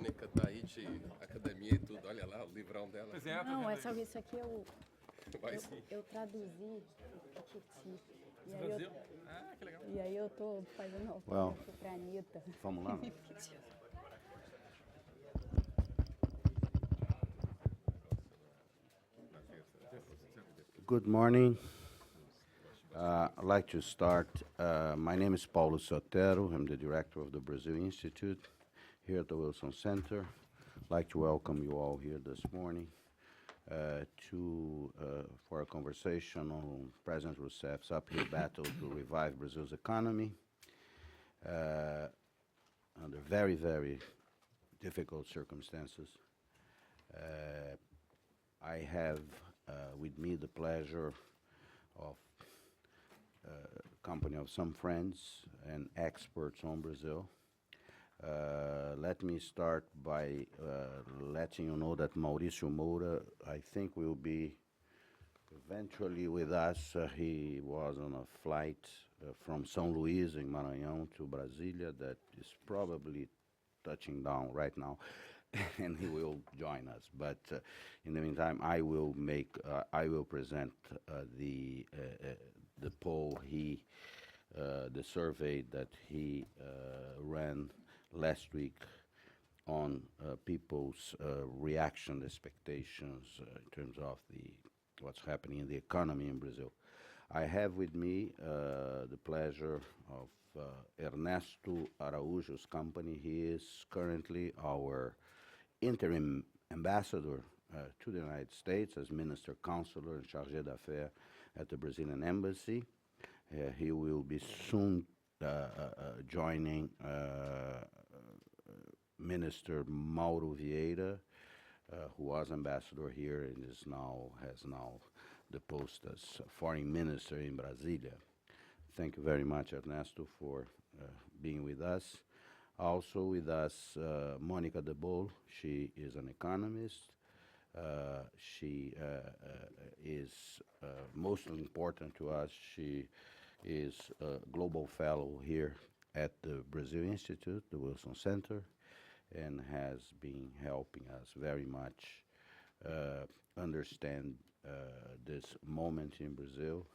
Mônica tá aí de academia e tudo, olha lá o livrão dela. Pois é, Não, é só isso aqui Vai sim. eu traduzi o Titi. E aí Brasil? Que legal. e aí eu tô fazendo autógrafo pra Anitta. Vamos lá. Good morning. I'd like to start. My name is Paulo Sotero. I'm the director of the Brazil Institute here at the Wilson Center. I'd like to welcome you all here this morning for a conversation on President Rousseff's uphill battle to revive Brazil's economy under very, very difficult circumstances. I have with me the pleasure of company of some friends and experts on Brazil. Let me start by letting you know that Mauricio Moura, I think, will be eventually with us. He was on a flight from São Luís in Maranhão to Brasilia that is probably touching down right now, and he will join us. But in the meantime, I will present the poll the survey that he ran last week on people's reaction erspectations in terms of what's happening in the economy in Brazil. I have with me the pleasure of Ernesto Araújo's company. He is currently our interim ambassador to the United States as Minister Consular and Chargé d'Affaires at the Brazilian Embassy. He will be soon joining Minister Mauro Vieira, who was ambassador here and has now the post as foreign minister in Brasilia. Thank you very much, Ernesto, for being with us. Also with us, Monica de Bol. She is an economist. She is most important to us. She is a global fellow here at the Brazil Institute, the Wilson Center, and has been helping us very much understand this moment in Brazil.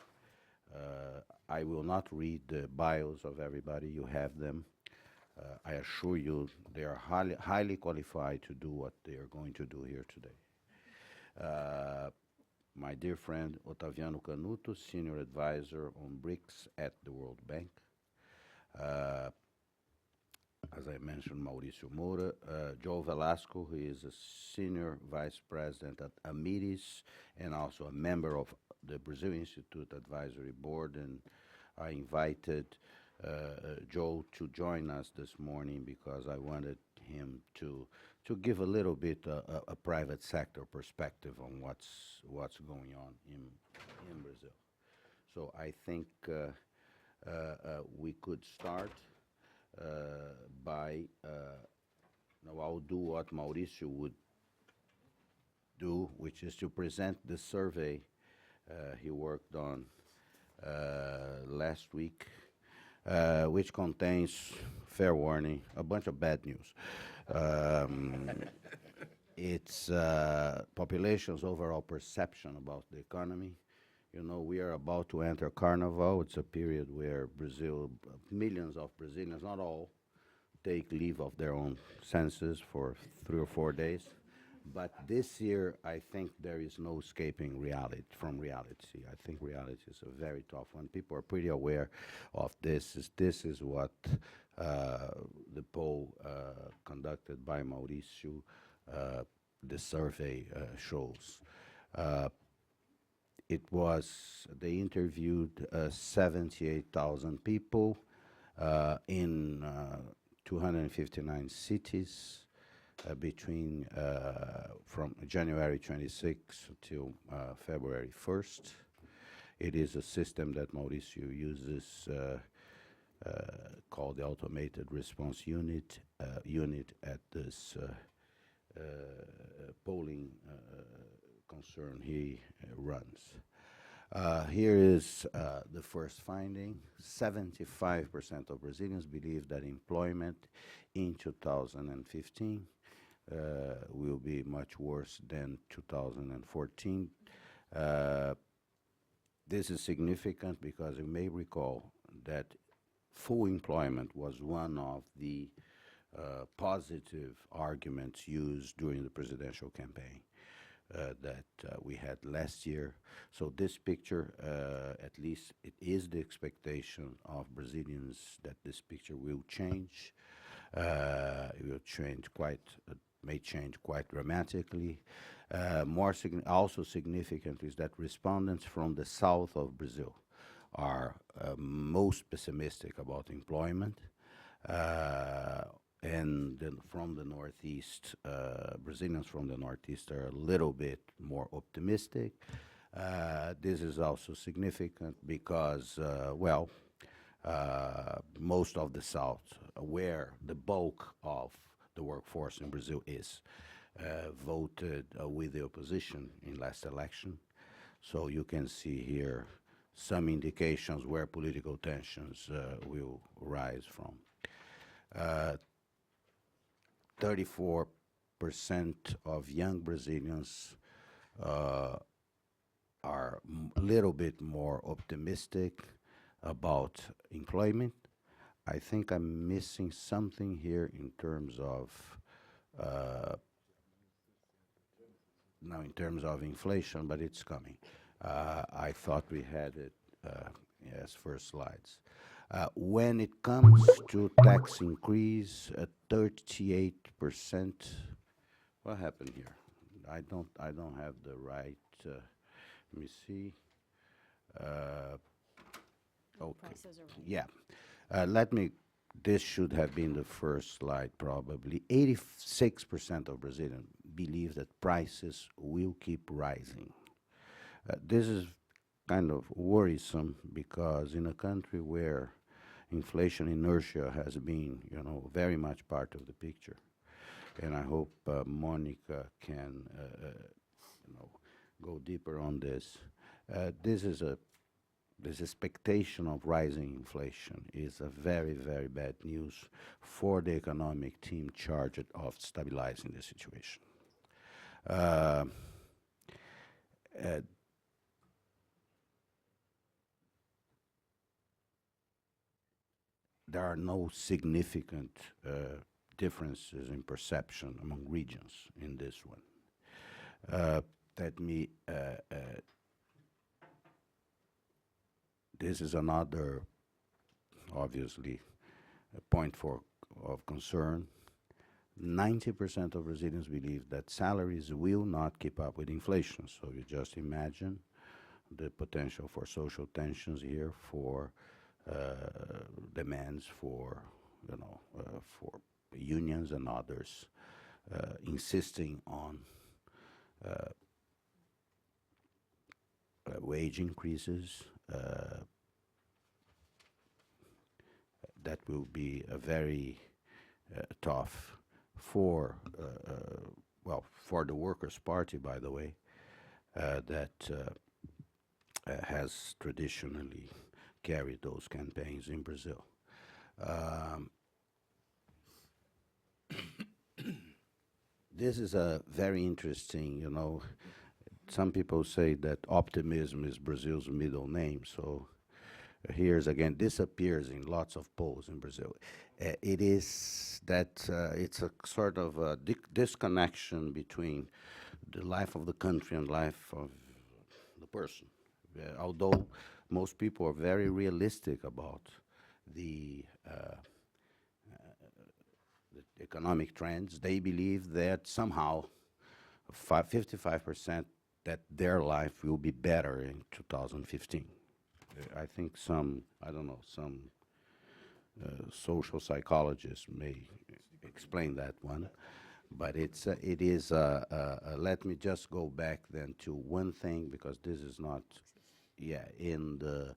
I will not read the bios of everybody. You have them. I assure you they are highly qualified to do what they are going to do here today. My dear friend Otaviano Canuto, Senior Advisor on BRICS at the World Bank. As I mentioned, Mauricio Moura. Joe Velasco, who is a Senior Vice President at AMIRIS and also a member of the Brazil Institute Advisory Board. And I invited Joe to join us this morning because I wanted him to give a little bit a private sector perspective on what's going on in Brazil. So I think we could start by now I'll do what Mauricio would do, which is to present the survey he worked on last week, which contains, fair warning, a bunch of bad news. It's population's overall perception about the economy. You know, we are about to enter Carnival. It's a period where millions of Brazilians, not all, take leave of their own senses for 3 or 4 days. But this year, I think there is no escaping reality. I think reality is a very tough one. People are pretty aware of this. This is what the poll conducted by Mauricio, the survey shows. They interviewed 78,000 people in 259 cities from January 26th till February 1st. It is a system that Mauricio uses called the Automated Response Unit at this polling concern he runs. Here is the first finding. 75% of Brazilians believe that employment in 2015 will be much worse than 2014. Uh, this is significant because you may recall that full employment was one of the positive arguments used during the presidential campaign that we had last year. So this picture, at least it is the expectation of Brazilians that this picture will change. It will change may change quite dramatically. Also significant is that respondents from the south of Brazil are most pessimistic about employment. And then from the Northeast, Brazilians from the Northeast are a little bit more optimistic. This is also significant because, most of the South, where the bulk of the workforce in Brazil is, voted with the opposition in last election. So you can see here some indications where political tensions will rise from. 34% of young Brazilians are a little bit more optimistic about employment. I think I'm missing something here in terms of in terms of inflation, but it's coming. I thought we had it as first slides. When it comes to tax increase, 38%. What happened here? I don't have the right. Let me see. Okay. Prices are right. Yeah. This should have been the first slide probably. 86% of Brazilians believe that prices will keep rising. This is kind of worrisome because in a country where inflation inertia has been, very much part of the picture, and I hope Monica can, go deeper on this. This expectation of rising inflation is a very, very bad news for the economic team charged of stabilizing the situation. There are no significant differences in perception among regions in this one. This is another, obviously, a point of concern. 90% of Brazilians believe that salaries will not keep up with inflation. So you just imagine the potential for social tensions here, for demands for unions and others insisting on wage increases. That will be a very tough for the Workers' Party, by the way, that has traditionally carried those campaigns in Brazil. This is a very interesting, some people say that optimism is Brazil's middle name, so here's again, this appears in lots of polls in Brazil. It is that it's a sort of a disconnection between the life of the country and life of the person. Although most people are very realistic about the economic trends, they believe that somehow 55% that their life will be better in 2015. I think some social psychologists may explain that one, but it is. Let me just go back then to one thing, because this is not, in the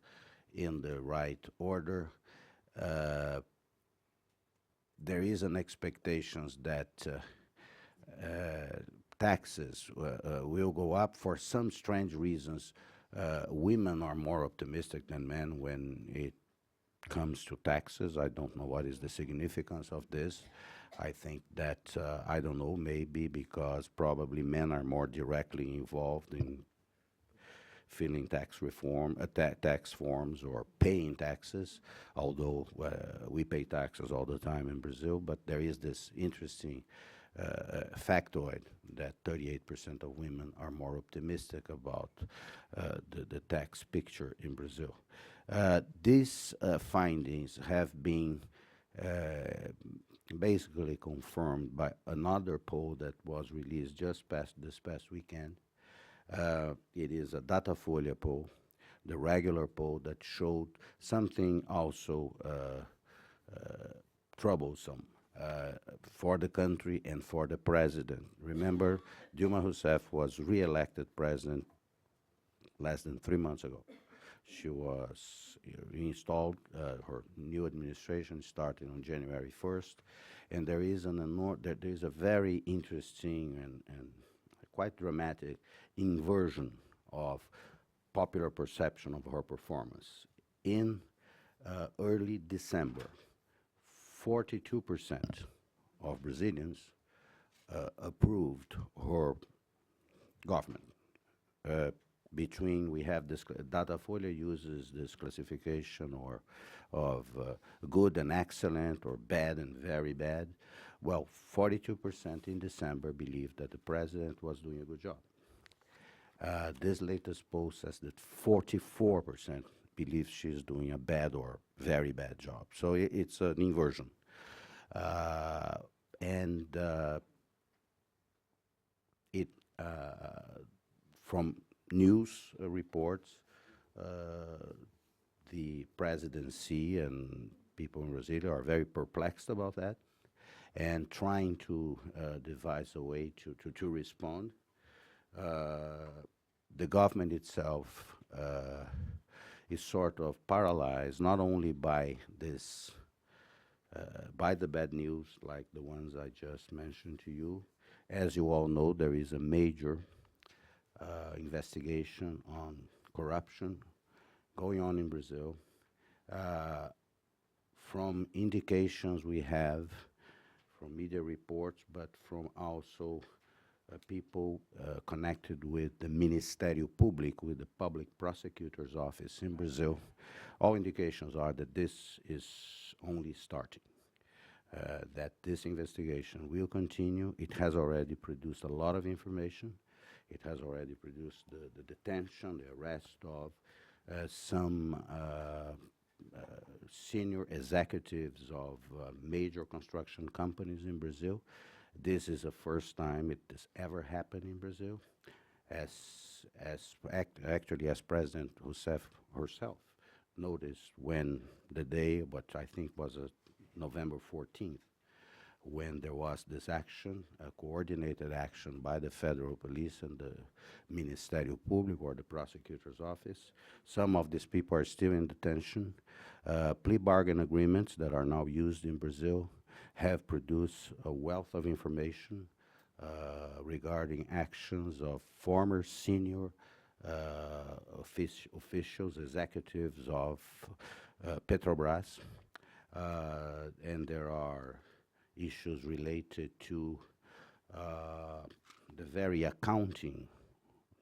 right order. There is an expectations that taxes will go up for some strange reasons. Women are more optimistic than men when it comes to taxes. I don't know what is the significance of this, I think that, I don't know, maybe because probably men are more directly involved in filing tax reform, tax forms or paying taxes, although we pay taxes all the time in Brazil, but there is this interesting factoid that 38% of women are more optimistic about the tax picture in Brazil. These findings have been basically confirmed by another poll that was released just this past weekend. It is a Datafolha poll, the regular poll that showed something also troublesome for the country and for the president. Remember, Dilma Rousseff was re-elected president less than 3 months ago. She was installed, her new administration started on January 1st, and there is there is a very interesting and quite dramatic inversion of popular perception of her performance. In early December, 42% of Brazilians approved her government. We have this, Datafolha uses this classification of good and excellent or bad and very bad. Well, 42% in December believed that the president was doing a good job. This latest poll says that 44% believes she's doing a bad or very bad job. So it's an inversion. From news reports, the presidency and people in Brazil are very perplexed about that and trying to devise a way to respond. The government itself is sort of paralyzed, not only by this, by the bad news like the ones I just mentioned to you. As you all know, there is a major investigation on corruption going on in Brazil. From indications we have from media reports, but from also people connected with the Ministério Público, with the public prosecutor's office in Brazil, all indications are that this is only starting, that this investigation will continue. It has already produced a lot of information. It has already produced the detention, the arrest of some senior executives of major construction companies in Brazil. This is the first time it has ever happened in Brazil. Actually, as President Rousseff herself noticed when the day, what I think was November 14th, when there was this action, a coordinated action by the federal police and the Ministério Público, or the prosecutor's office. Some of these people are still in detention. Plea bargain agreements that are now used in Brazil have produced a wealth of information regarding actions of former senior officials, executives of Petrobras, and there are issues related to the very accounting,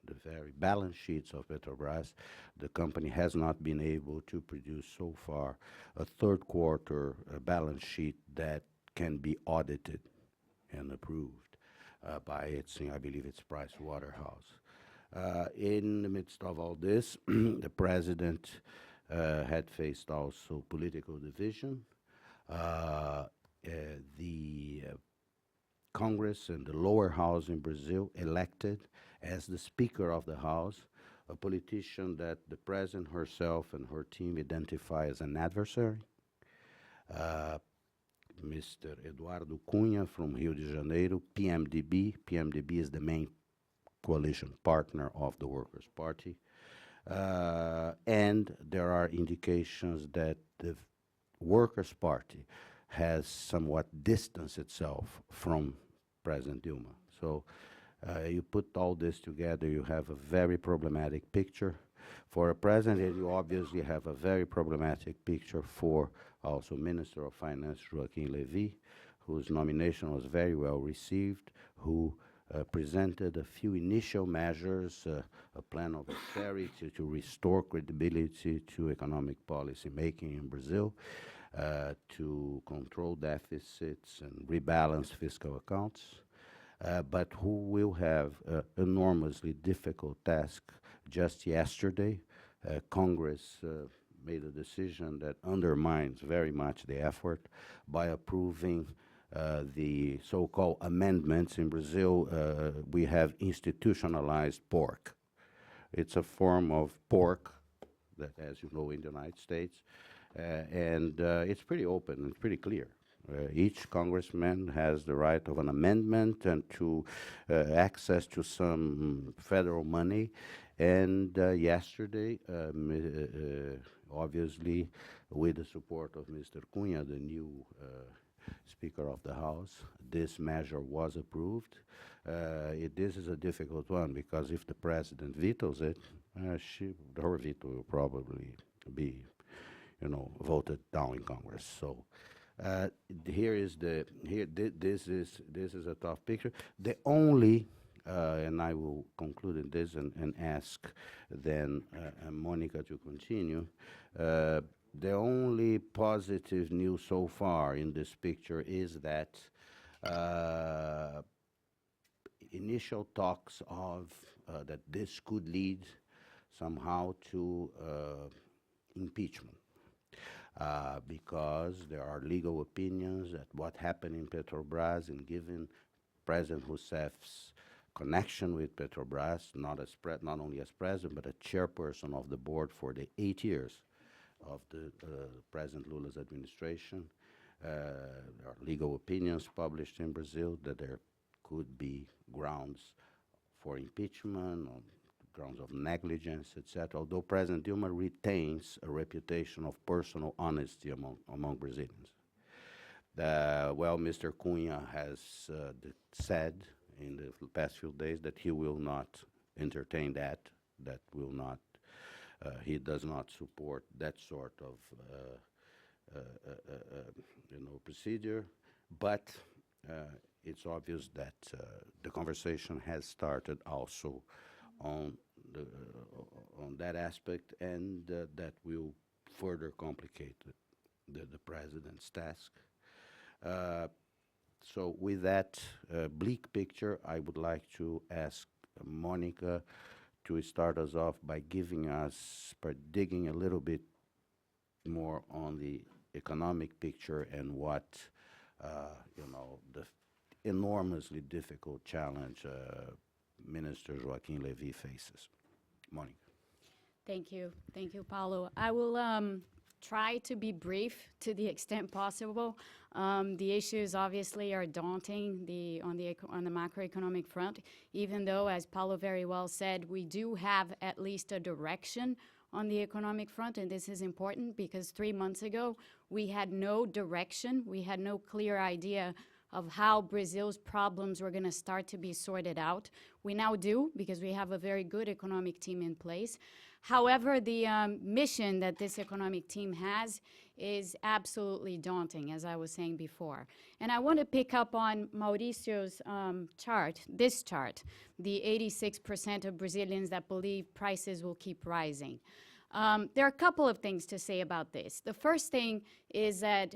the very balance sheets of Petrobras. The company has not been able to produce so far a third quarter balance sheet that can be audited and approved by its, I believe it's Price Waterhouse. In the midst of all this, the president had faced also political division. The Congress and the lower house in Brazil elected as the Speaker of the House a politician that the President herself and her team identify as an adversary, Mr. Eduardo Cunha from Rio de Janeiro, PMDB. PMDB is the main coalition partner of the Workers' Party. And there are indications that the Workers' Party has somewhat distanced itself from President Dilma. So you put all this together, you have a very problematic picture for a president. You obviously have a very problematic picture for also Minister of Finance Joaquim Levy, whose nomination was very well received, who presented a few initial measures, a plan of austerity to restore credibility to economic policy making in Brazil, to control deficits and rebalance fiscal accounts, but who will have an enormously difficult task. Just yesterday, Congress made a decision that undermines very much the effort by approving the so-called amendments. In Brazil, we have institutionalized pork. It's a form of pork that, as you know, in the United States, and it's pretty open, it's pretty clear. Each congressman has the right of an amendment and to access to some federal money. And yesterday, obviously, with the support of Mr. Cunha, the new Speaker of the House, this measure was approved. This is a difficult one because if the president vetoes it, her veto will probably be, voted down in Congress. So this is a tough picture. The only and I will conclude in this and ask then Monica to continue. The only positive news so far in this picture is that initial talks of that this could lead somehow to impeachment. Because there are legal opinions that what happened in Petrobras, and given President Rousseff's connection with Petrobras, not only as president, but a chairperson of the board for the 8 years of the President Lula's administration. There are legal opinions published in Brazil that there could be grounds for impeachment, on grounds of negligence, etc., although President Dilma retains a reputation of personal honesty among Brazilians. Well, Mr. Cunha has said in the past few days that he will not entertain that, he does not support that sort of procedure, but it's obvious that the conversation has started also on that aspect, and that will further complicate the president's task. So with that bleak picture, I would like to ask Monica to start us off by digging a little bit more on the economic picture and what, the enormously difficult challenge Minister Joaquim Levy faces. Monica. Thank you, Paulo. I will try to be brief to the extent possible. The issues obviously are daunting on the macroeconomic front, even though, as Paulo very well said, we do have at least a direction on the economic front, and this is important because 3 months ago we had no direction, we had no clear idea of how Brazil's problems were going to start to be sorted out. We now do, because we have a very good economic team in place. However, the mission that this economic team has is absolutely daunting, as I was saying before. And I want to pick up on Mauricio's chart, this chart, the 86% of Brazilians that believe prices will keep rising. There are a couple of things to say about this. The first thing is that,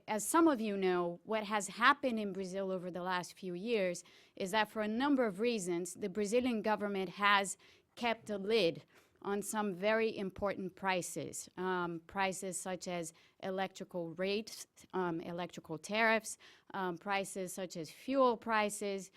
as some of you know, what has happened in Brazil over the last few years is that for a number of reasons, the Brazilian government has kept a lid on some very important prices, prices such as electrical rates, electrical tariffs, prices such as fuel prices,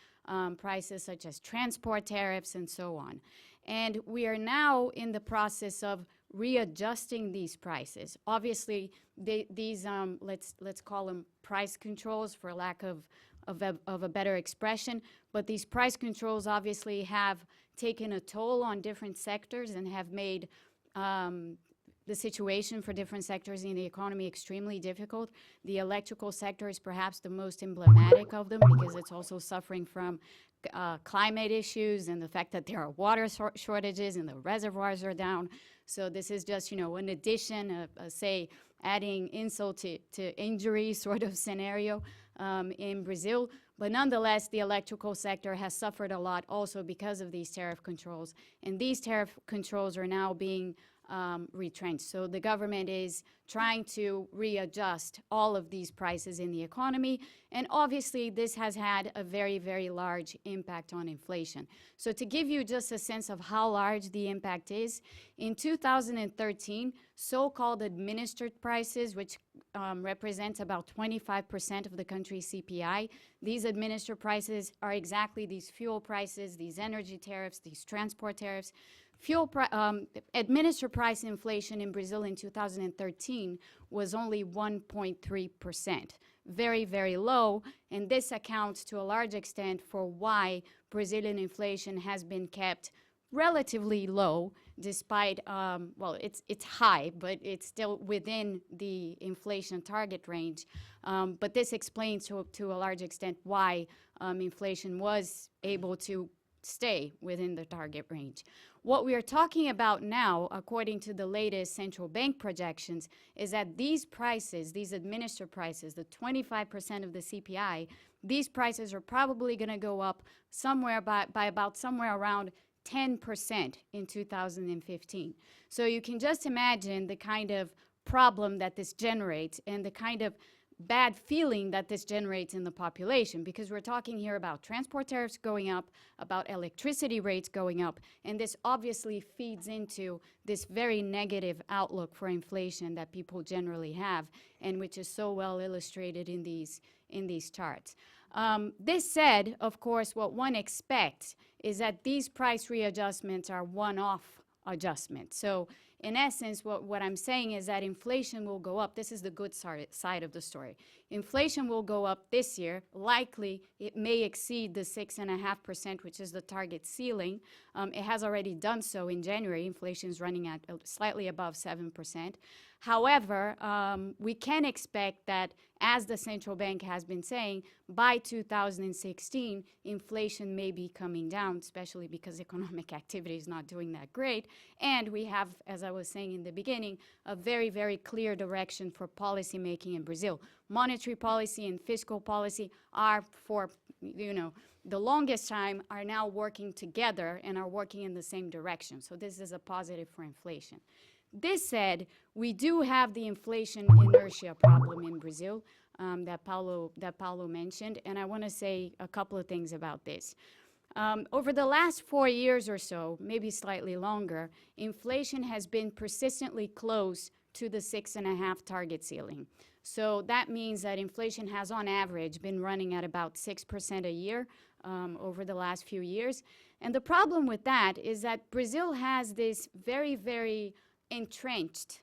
prices such as transport tariffs, and so on. And we are now in the process of readjusting these prices. Obviously, these, let's call them price controls for lack of a better expression, but these price controls obviously have taken a toll on different sectors and have made the situation for different sectors in the economy extremely difficult. The electrical sector is perhaps the most emblematic of them because it's also suffering from climate issues and the fact that there are water shortages and the reservoirs are down. So this is just, an addition, say, adding insult to injury sort of scenario. in Brazil. But nonetheless, the electrical sector has suffered a lot also because of these tariff controls. And these tariff controls are now being retrenched. So the government is trying to readjust all of these prices in the economy. And obviously, this has had a very, very large impact on inflation. So to give you just a sense of how large the impact is, in 2013, so-called administered prices, which represent about 25% of the country's CPI, these administered prices are exactly these fuel prices, these energy tariffs, these transport tariffs. Administered price inflation in Brazil in 2013 was only 1.3%. Very, very low, and this accounts to a large extent for why Brazilian inflation has been kept relatively low, despite, well, it's high, but it's still within the inflation target range. But this explains to a large extent why inflation was able to stay within the target range. What we are talking about now, according to the latest central bank projections, is that these prices, these administered prices, the 25% of the CPI, these prices are probably going to go up somewhere by about somewhere around 10% in 2015. So you can just imagine the kind of problem that this generates and the kind of bad feeling that this generates in the population, because we're talking here about transport tariffs going up, about electricity rates going up, and this obviously feeds into this very negative outlook for inflation that people generally have, and which is so well illustrated in these charts. This said, of course, what one expects is that these price readjustments are one-off adjustments. So in essence, what I'm saying is that inflation will go up. This is the good side of the story. Inflation will go up this year. Likely, it may exceed the 6.5%, which is the target ceiling. It has already done so in January. Inflation is running at slightly above 7%. However, we can expect that, as the central bank has been saying, by 2016, inflation may be coming down, especially because economic activity is not doing that great. And we have, as I was saying in the beginning, a very, very clear direction for policy making in Brazil. Monetary policy and fiscal policy are, for the longest time, are now working together and are working in the same direction. So this is a positive for inflation. This said, we do have the inflation inertia problem in Brazil that Paulo mentioned, and I want to say a couple of things about this. Over the last 4 years or so, maybe slightly longer, inflation has been persistently close to the 6.5 target ceiling. So that means that inflation has, on average, been running at about 6% a year over the last few years. And the problem with that is that Brazil has this very, very entrenched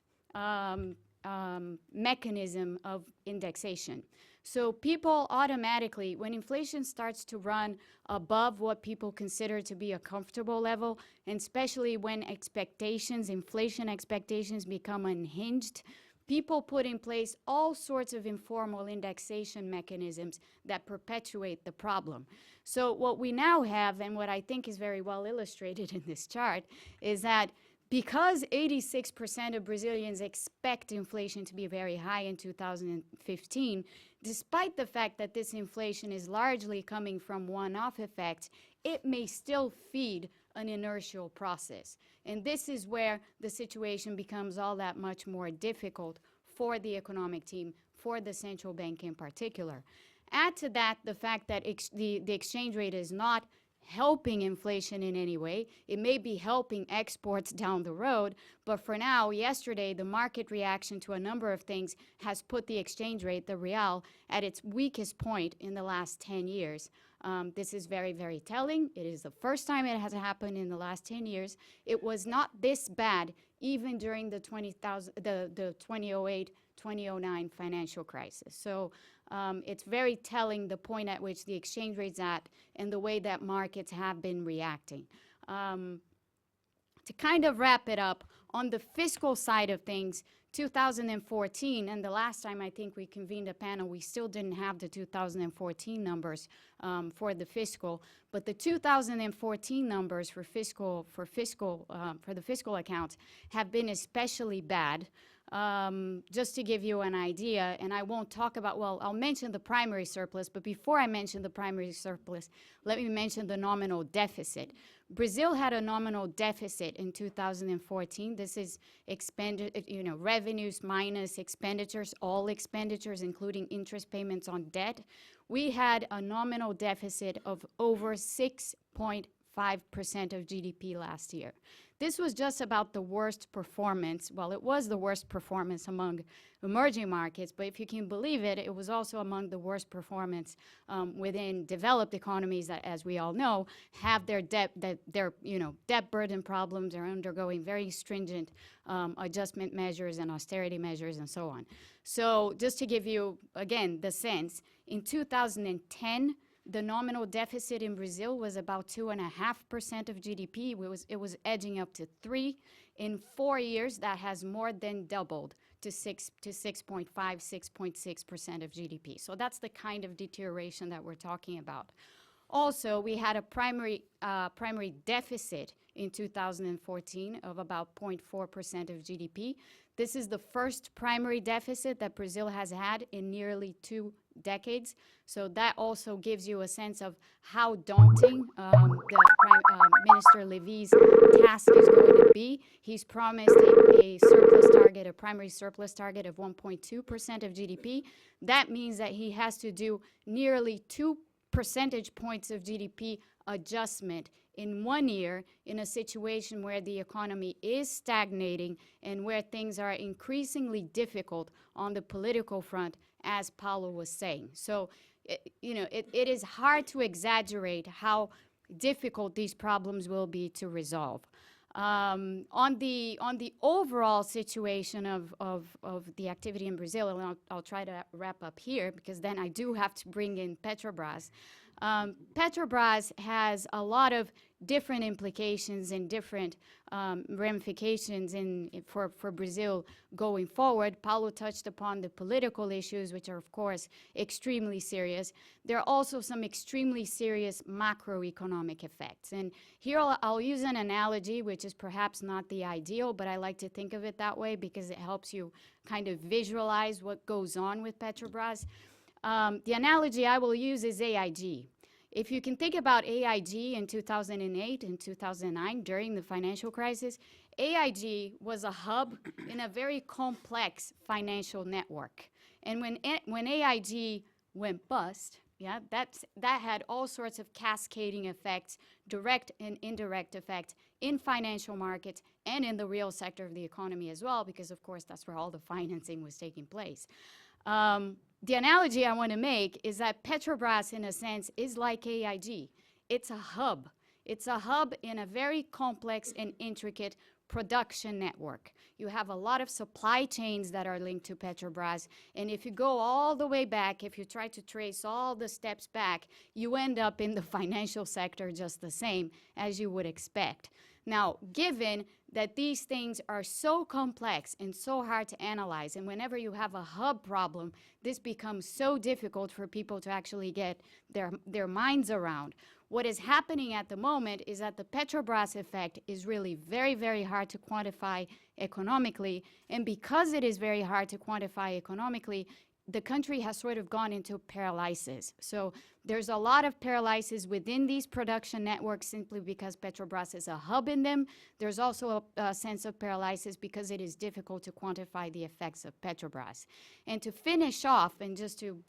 mechanism of indexation. So people automatically, when inflation starts to run above what people consider to be a comfortable level, and especially when inflation expectations become unhinged, people put in place all sorts of informal indexation mechanisms that perpetuate the problem. So what we now have, and what I think is very well illustrated in this chart, is that because 86% of Brazilians expect inflation to be very high in 2015, despite the fact that this inflation is largely coming from one-off effects, it may still feed an inertial process. And this is where the situation becomes all that much more difficult for the economic team, for the central bank in particular. Add to that the fact that the exchange rate is not helping inflation in any way. It may be helping exports down the road, but for now, yesterday, the market reaction to a number of things has put the exchange rate, the real, at its weakest point in the last 10 years. This is very, very telling. It is the first time it has happened in the last 10 years. It was not this bad even during the 2008, 2009 financial crisis. So it's very telling the point at which the exchange rate's at and the way that markets have been reacting. To kind of wrap it up, on the fiscal side of things, 2014, and the last time I think we convened a panel, we still didn't have the 2014 numbers for the fiscal, but the 2014 numbers for the fiscal accounts have been especially bad. just to give you an idea, and I won't talk about, well, I'll mention the primary surplus, but before I mention the primary surplus, let me mention the nominal deficit. Brazil had a nominal deficit in 2014. This is revenues minus expenditures, all expenditures, including interest payments on debt. We had a nominal deficit of over 6.5% of GDP last year. This was just about the worst performance. Well, it was the worst performance among emerging markets, but if you can believe it, it was also among the worst performance within developed economies that, as we all know, have their debt burden problems, are undergoing very stringent adjustment measures and austerity measures and so on. So just to give you, again, the sense, in 2010, the nominal deficit in Brazil was about 2.5% of GDP. It was edging up to 3. In 4 years, that has more than doubled to 6.5, 6.6% of GDP. So that's the kind of deterioration that we're talking about. Also, we had a primary deficit in 2014 of about 0.4% of GDP. This is the first primary deficit that Brazil has had in nearly 2 decades. So that also gives you a sense of how daunting Minister Levy's task is going to be. He's promised a surplus target, a primary surplus target of 1.2% of GDP. That means that he has to do nearly 2 percentage points of GDP adjustment in 1 year in a situation where the economy is stagnating and where things are increasingly difficult on the political front, as Paulo was saying. So, it is hard to exaggerate how difficult these problems will be to resolve. On the overall situation of the activity in Brazil, and I'll try to wrap up here because then I do have to bring in Petrobras. Petrobras has a lot of different implications and different ramifications for Brazil going forward. Paulo touched upon the political issues, which are, of course, extremely serious. There are also some extremely serious macroeconomic effects. And here I'll use an analogy, which is perhaps not the ideal, but I like to think of it that way because it helps you kind of visualize what goes on with Petrobras. The analogy I will use is AIG. If you can think about AIG in 2008 and 2009 during the financial crisis, AIG was a hub in a very complex financial network. And when AIG went bust, that had all sorts of cascading effects, direct and indirect effects in financial markets and in the real sector of the economy as well, because of course that's where all the financing was taking place. The analogy I want to make is that Petrobras, in a sense, is like AIG. It's a hub. It's a hub in a very complex and intricate production network. You have a lot of supply chains that are linked to Petrobras, and if you go all the way back, if you try to trace all the steps back, you end up in the financial sector just the same as you would expect. Now, given that these things are so complex and so hard to analyze, and whenever you have a hub problem, this becomes so difficult for people to actually get their minds around. What is happening at the moment is that the Petrobras effect is really very, very hard to quantify economically, and because it is very hard to quantify economically, the country has sort of gone into paralysis. So there's a lot of paralysis within these production networks simply because Petrobras is a hub in them. There's also a sense of paralysis because it is difficult to quantify the effects of Petrobras. And to finish off, and just to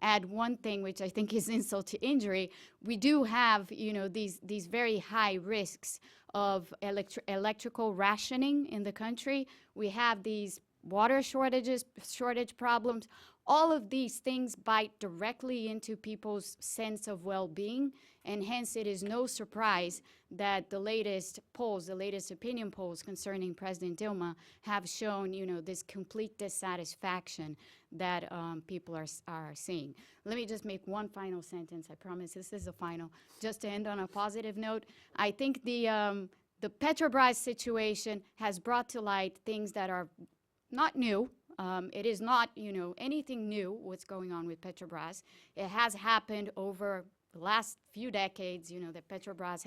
add one thing, which I think is insult to injury, we do have, these very high risks of electrical rationing in the country. We have these water shortage problems. All of these things bite directly into people's sense of well-being, and hence it is no surprise that the latest polls, the latest opinion polls concerning President Dilma have shown, this complete dissatisfaction that people are seeing. Let me just make one final sentence. I promise this is the final. Just to end on a positive note, I think the Petrobras situation has brought to light things that are not new. It is not, anything new what's going on with Petrobras. It has happened over the last few decades, that Petrobras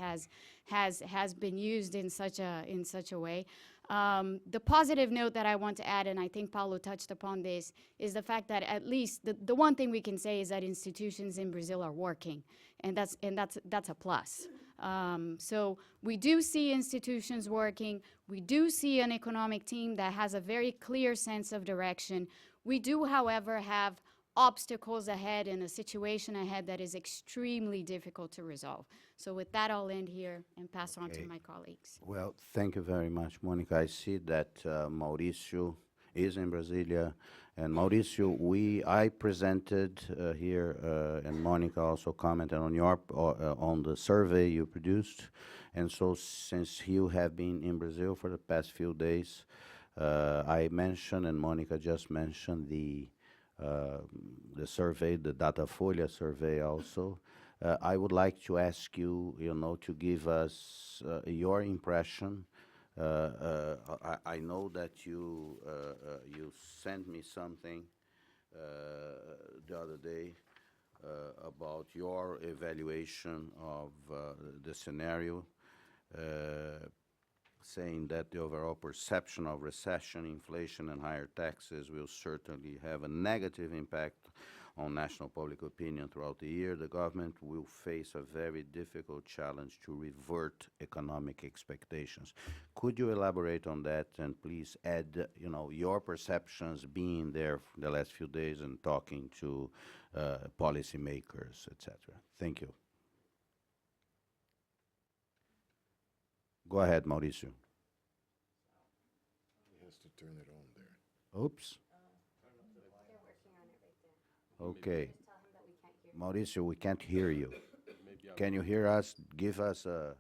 has been used in such a way. The positive note that I want to add, and I think Paulo touched upon this, is the fact that at least the one thing we can say is that institutions in Brazil are working, and that's a plus. So we do see institutions working. We do see an economic team that has a very clear sense of direction. We do, however, have obstacles ahead and a situation ahead that is extremely difficult to resolve. So with that, I'll end here and pass on to my colleagues. Well, thank you very much, Monica. I see that Mauricio is in Brasilia. And Mauricio, I presented here, and Monica also commented on on the survey you produced. And so since you have been in Brazil for the past few days, I mentioned, and Monica just mentioned the survey, the Datafolha survey also. I would like to ask you, to give us your impression. I know that you sent me something the other day about your evaluation of the scenario, saying that the overall perception of recession, inflation, and higher taxes will certainly have a negative impact on national public opinion throughout the year. The government will face a very difficult challenge to revert economic expectations. Could you elaborate on that and please add, your perceptions being there for the last few days and talking to policymakers, etc. Thank you. Go ahead, Mauricio. He has to turn it on there. Oops. Okay. Mauricio, we can't hear you. Can you hear us? Give us a...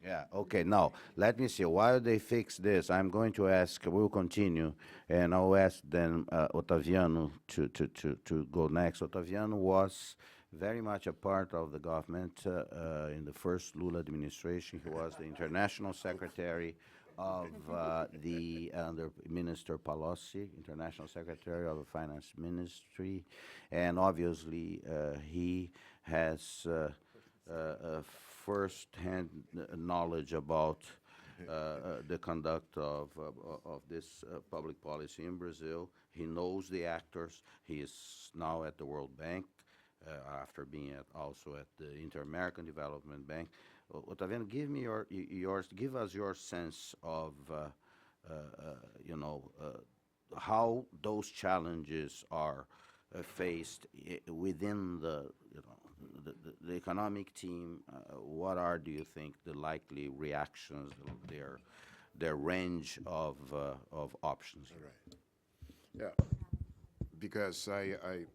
Yeah, okay, now, let me see. While they fix this, I'm going to ask, we'll continue, and I'll ask then Ottaviano to go next. Ottaviano was very much a part of the government in the first Lula administration. He was the international secretary of under Minister Palocci, International Secretary of the Finance Ministry, and obviously he has first-hand knowledge about the conduct of this public policy in Brazil. He knows the actors. He is now at the World Bank after being also at the Inter-American Development Bank. Ottaviano, give us your sense of, how those challenges are faced within the economic team. What are, do you think, the likely reactions, their range of options? All right. Yeah, because I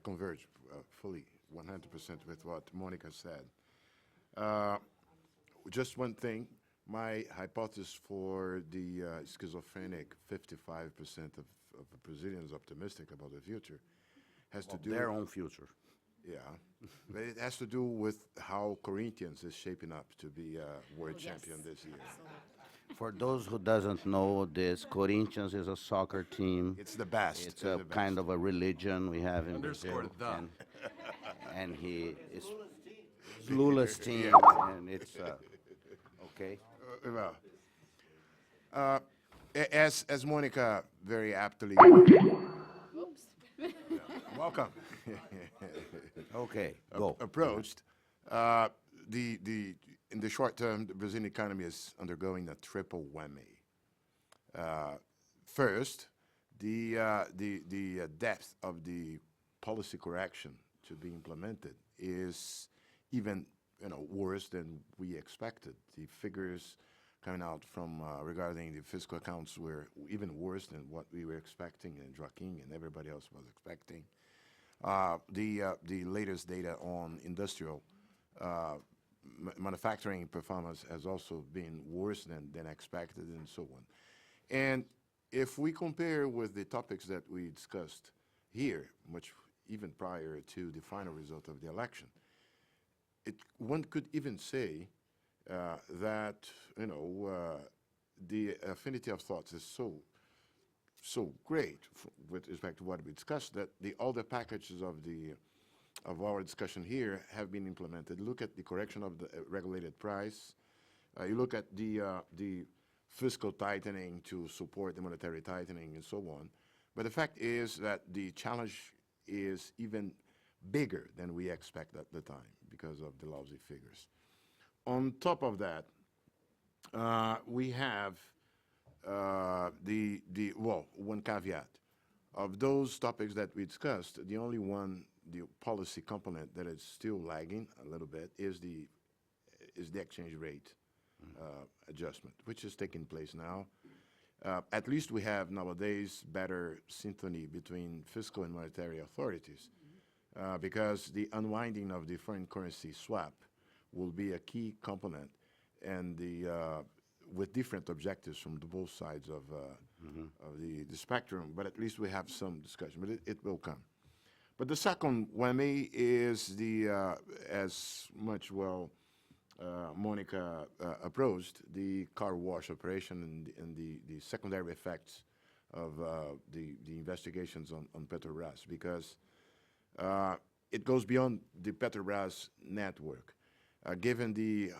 converge fully, 100% with what Monica said. Just one thing, my hypothesis for the schizophrenic 55% of Brazilians optimistic about the future has to do their own future. Yeah, but it has to do with how Corinthians is shaping up to be a world champion this year. For those who doesn't know this, Corinthians is a soccer team. It's the best. It's a kind of a religion we have in Underscore Brazil. the. And he is Lula's team, and it's okay. As Monica very aptly welcome Okay, go. approached, in the short term, the Brazilian economy is undergoing a triple whammy. First, the depth of the policy correction to be implemented is even worse than we expected. The figures coming out from regarding the fiscal accounts were even worse than what we were expecting, and Joaquin and everybody else was expecting. The latest data on industrial manufacturing performance has also been worse than expected, and so on. And if we compare with the topics that we discussed here, much even prior to the final result of the election, one could even say that the affinity of thoughts is so great with respect to what we discussed that all the packages of our discussion here have been implemented. Look at the correction of the regulated price, You look at the fiscal tightening to support the monetary tightening and so on. But the fact is that the challenge is even bigger than we expect at the time because of the lousy figures. On top of that, we have one caveat. Of those topics that we discussed, the only one, the policy component that is still lagging a little bit is the exchange rate adjustment, which is taking place now. At least we have nowadays better synchrony between fiscal and monetary authorities because the unwinding of the foreign currency swap will be a key component and with different objectives from both sides of the spectrum, but at least we have some discussion, but it will come. But the second whammy is as much Monica approached, the car wash operation and the secondary effects of the investigations on Petrobras, because it goes beyond the Petrobras network. Given the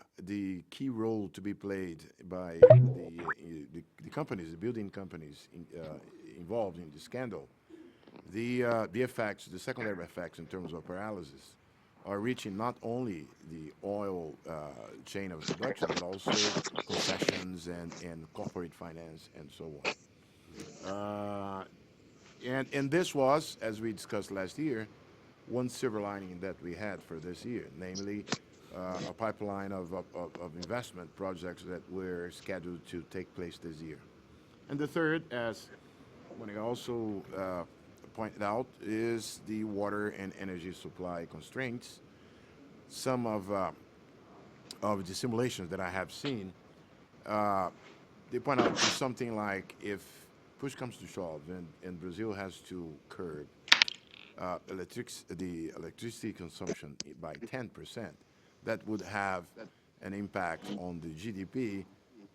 key role to be played by the companies, the building companies involved in the scandal, the effects, the secondary effects in terms of paralysis, are reaching not only the oil chain of production, but also concessions and corporate finance and so on. And this was, as we discussed last year, one silver lining that we had for this year, namely a pipeline of investment projects that were scheduled to take place this year. And the third, as Monica also pointed out, is the water and energy supply constraints. Some of the simulations that I have seen, they point out to something like if push comes to shove and Brazil has to curb the electricity consumption by 10%, that would have an impact on the GDP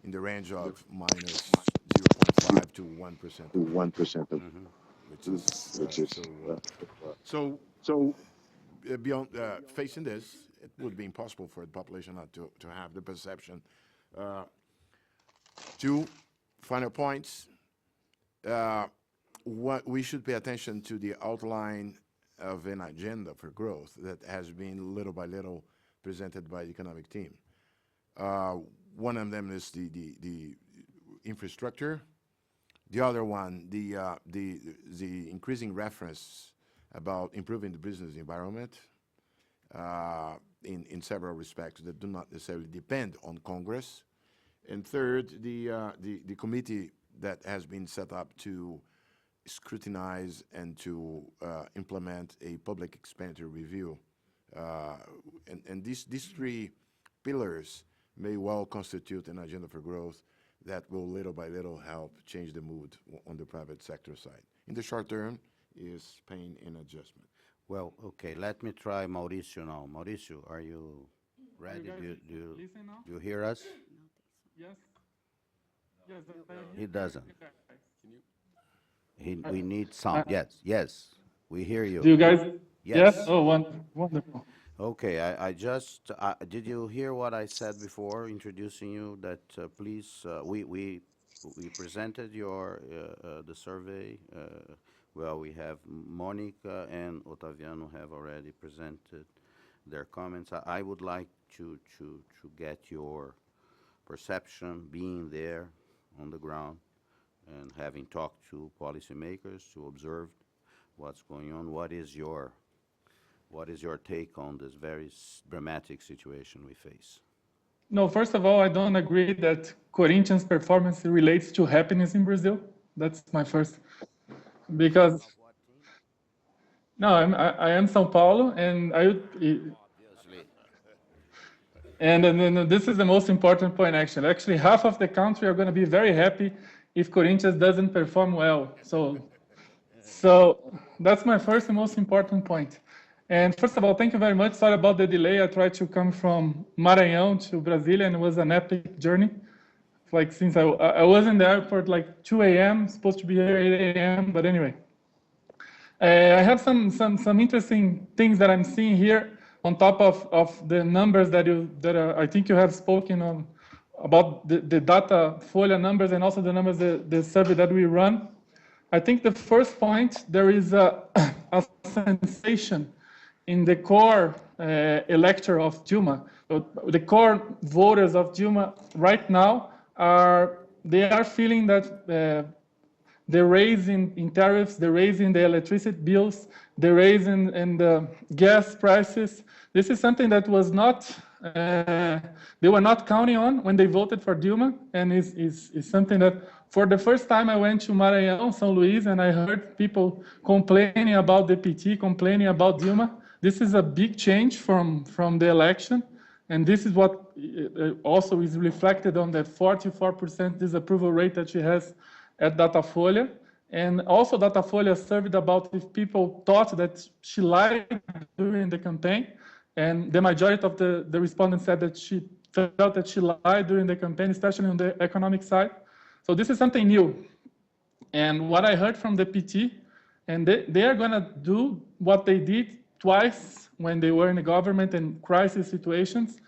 in the range of minus 0.5 to 1%. So beyond facing this, it would be impossible for the population not to have the perception. Two final points. What we should pay attention to the outline of an agenda for growth that has been little by little presented by the economic team. One of them is the infrastructure. The other one, the increasing reference about improving the business environment in several respects that do not necessarily depend on Congress. And third, the committee that has been set up to scrutinize and to implement a public expenditure review. And these three pillars may well constitute an agenda for growth that will little by little help change the mood on the private sector side. In the short term is pain and adjustment. Well, okay, let me try Mauricio now. Mauricio, are you ready? Do you hear us? Yes. Yes. He doesn't. We need sound. Yes, we hear you. Do you guys? Yes. Yes? Oh, wonderful. Okay, I just, did you hear what I said before, introducing you, that please, we presented the survey. Well, we have Monica and Otaviano have already presented their comments. I would like to get your perception, being there on the ground and having talked to policymakers, to observe what's going on. What is your take on this very dramatic situation we face? No, first of all, I don't agree that Corinthians' performance relates to happiness in Brazil. That's my first, because no, I am São Paulo, and and then this is the most important point. Actually, half of the country are going to be very happy if Corinthians doesn't perform well. So that's my first and most important point. And first of all, thank you very much. Sorry about the delay. I tried to come from Maranhão to Brasilia, and it was an epic journey. Like, since I was in the airport like 2 a.m., supposed to be here 8 a.m., but anyway. I have some interesting things that I'm seeing here on top of the numbers that I think you have spoken about the data Folha numbers and also the numbers, the survey that we run. I think the first point, there is a sensation in the core electorate of Dilma. The core voters of Dilma right now they are feeling that the raise in tariffs, the raise in the electricity bills, the raise in the gas prices. This is something that was not, they were not counting on when they voted for Dilma, and is something that, for the first time I went to Maranhão, São Luís, and I heard people complaining about the PT, complaining about Dilma. This is a big change from the election, and this is what also is reflected on that 44% disapproval rate that she has at Datafolha. And also Datafolha surveyed about if people thought that she lied during the campaign, and the majority of the respondents said that she felt that she lied during the campaign, especially on the economic side. So this is something new. And what I heard from the PT, and they are gonna do what they did twice when they were in the government in crisis situations.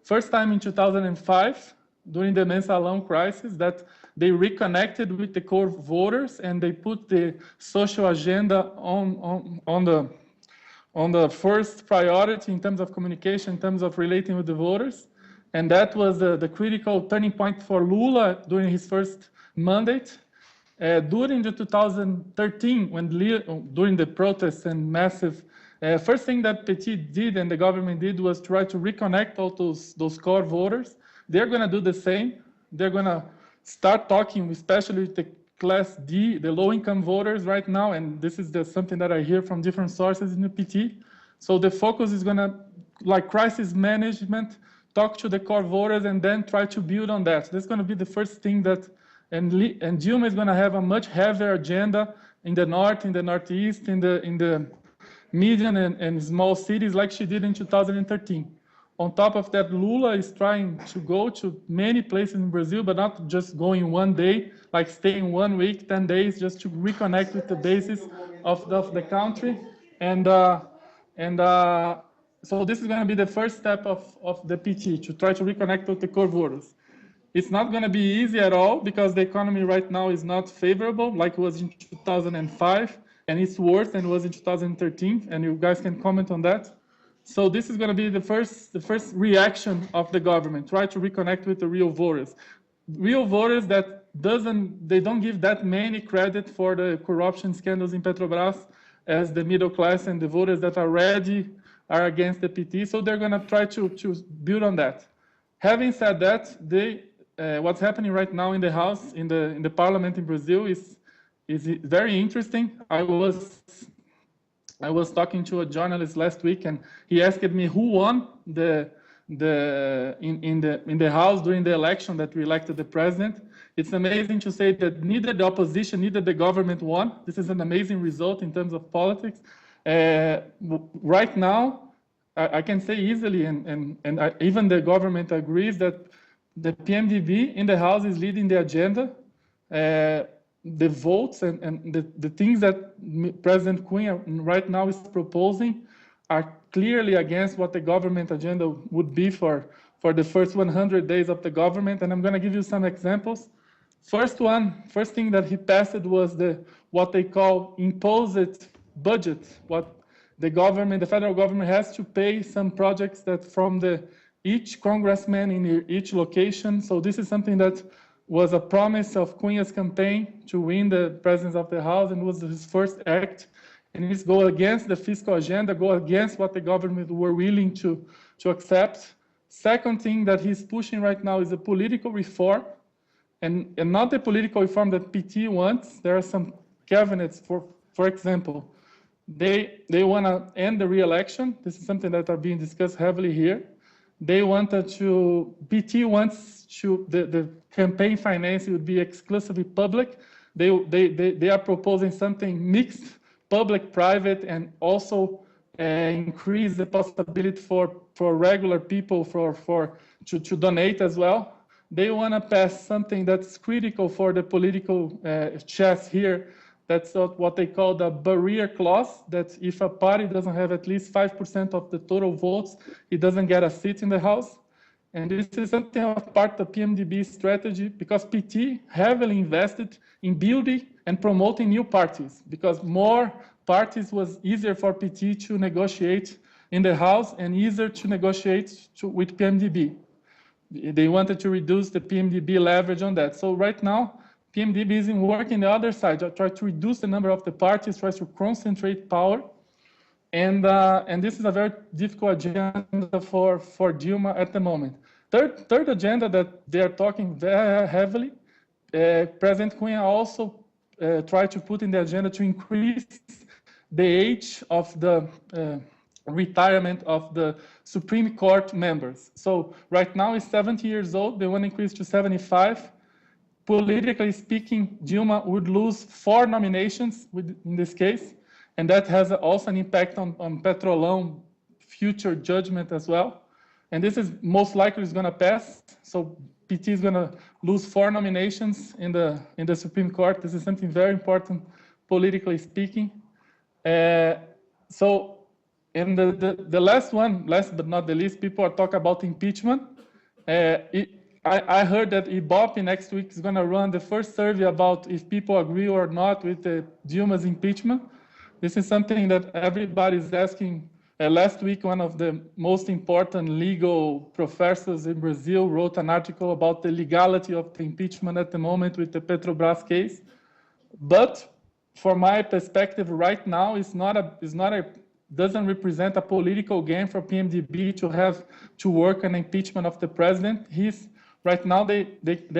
First time in 2005, during the Mensalão crisis, that they reconnected with the core voters and they put the social agenda on the first priority in terms of communication, in terms of relating with the voters. And that was the critical turning point for Lula during his first mandate. During the 2013, during the protests and massive, first thing that Petit did and the government did was try to reconnect all those core voters. They're gonna do the same. They're gonna start talking, especially with the class D, the low-income voters right now, and this is something that I hear from different sources in the PT. So the focus is gonna, like crisis management, talk to the core voters and then try to build on that. That's gonna be the first thing that, and Dilma is gonna have a much heavier agenda in the north, in the northeast, in the medium and small cities like she did in 2013. On top of that, Lula is trying to go to many places in Brazil, but not just going one day, like staying 1 week, 10 days, just to reconnect with the basis of the country. And so this is going to be the first step of the PT, to try to reconnect with the core voters. It's not going to be easy at all, because the economy right now is not favorable, like it was in 2005, and it's worse than it was in 2013, and you guys can comment on that. So this is going to be the first reaction of the government, try to reconnect with the real voters that they don't give that many credit for the corruption scandals in Petrobras as the middle class and the voters that are against the PT. So they're going to try to build on that. Having said that, what's happening right now in the House, in the Parliament in Brazil is very interesting. I was talking to a journalist last week, and he asked me who won in the House during the election that we elected the president. It's amazing to say that neither the opposition, neither the government won. This is an amazing result in terms of politics. Right now, I can say easily, and even the government agrees that the PMDB in the House is leading the agenda. The votes and the things that President Cunha right now is proposing are clearly against what the government agenda would be for the first 100 days of the government. And I'm going to give you some examples. First thing that he passed was what they call imposed budget. What the federal government has to pay some projects that from each congressman in each location. So this is something that was a promise of Cunha's campaign to win the presidency of the House, and was his first act. And it's go against the fiscal agenda, go against what the government were willing to accept. Second thing that he's pushing right now is a political reform, and not the political reform that PT wants. There are some cabinets, for example, they want to end the re-election. This is something that are being discussed heavily here. PT wants the campaign finance would be exclusively public. They are proposing something mixed, public-private, and also increase the possibility for regular people to donate as well. They want to pass something that's critical for the political chess here. That's what they call the barrier clause, that if a party doesn't have at least 5% of the total votes, it doesn't get a seat in the House. and this is something of part of PMDB strategy, because PT heavily invested in building and promoting new parties, because more parties was easier for PT to negotiate in the House and easier to negotiate with PMDB. They wanted to reduce the PMDB leverage on that. So right now, PMDB is working the other side, try to reduce the number of the parties, tries to concentrate power. And this is a very difficult agenda for Dilma at the moment. Third agenda that they are talking very heavily, President Cunha also tried to put in the agenda to increase the age of the retirement of the Supreme Court members. So right now it's 70 years old, they want to increase to 75. Politically speaking, Dilma would lose 4 nominations in this case, and that has also an impact on Petrolão future judgment as well. And this is most likely is going to pass. So PT is going to lose 4 nominations in the Supreme Court. This is something very important politically speaking. So, and the last one, last but not the least, people are talking about impeachment. I heard that Ibope next week is going to run the first survey about if people agree or not with Dilma's impeachment. This is something that everybody is asking. Last week, one of the most important legal professors in Brazil wrote an article about the legality of the impeachment at the moment with the Petrobras case. But from my perspective, right now, doesn't represent a political game for PMDB to have to work on impeachment of the president. Right now, they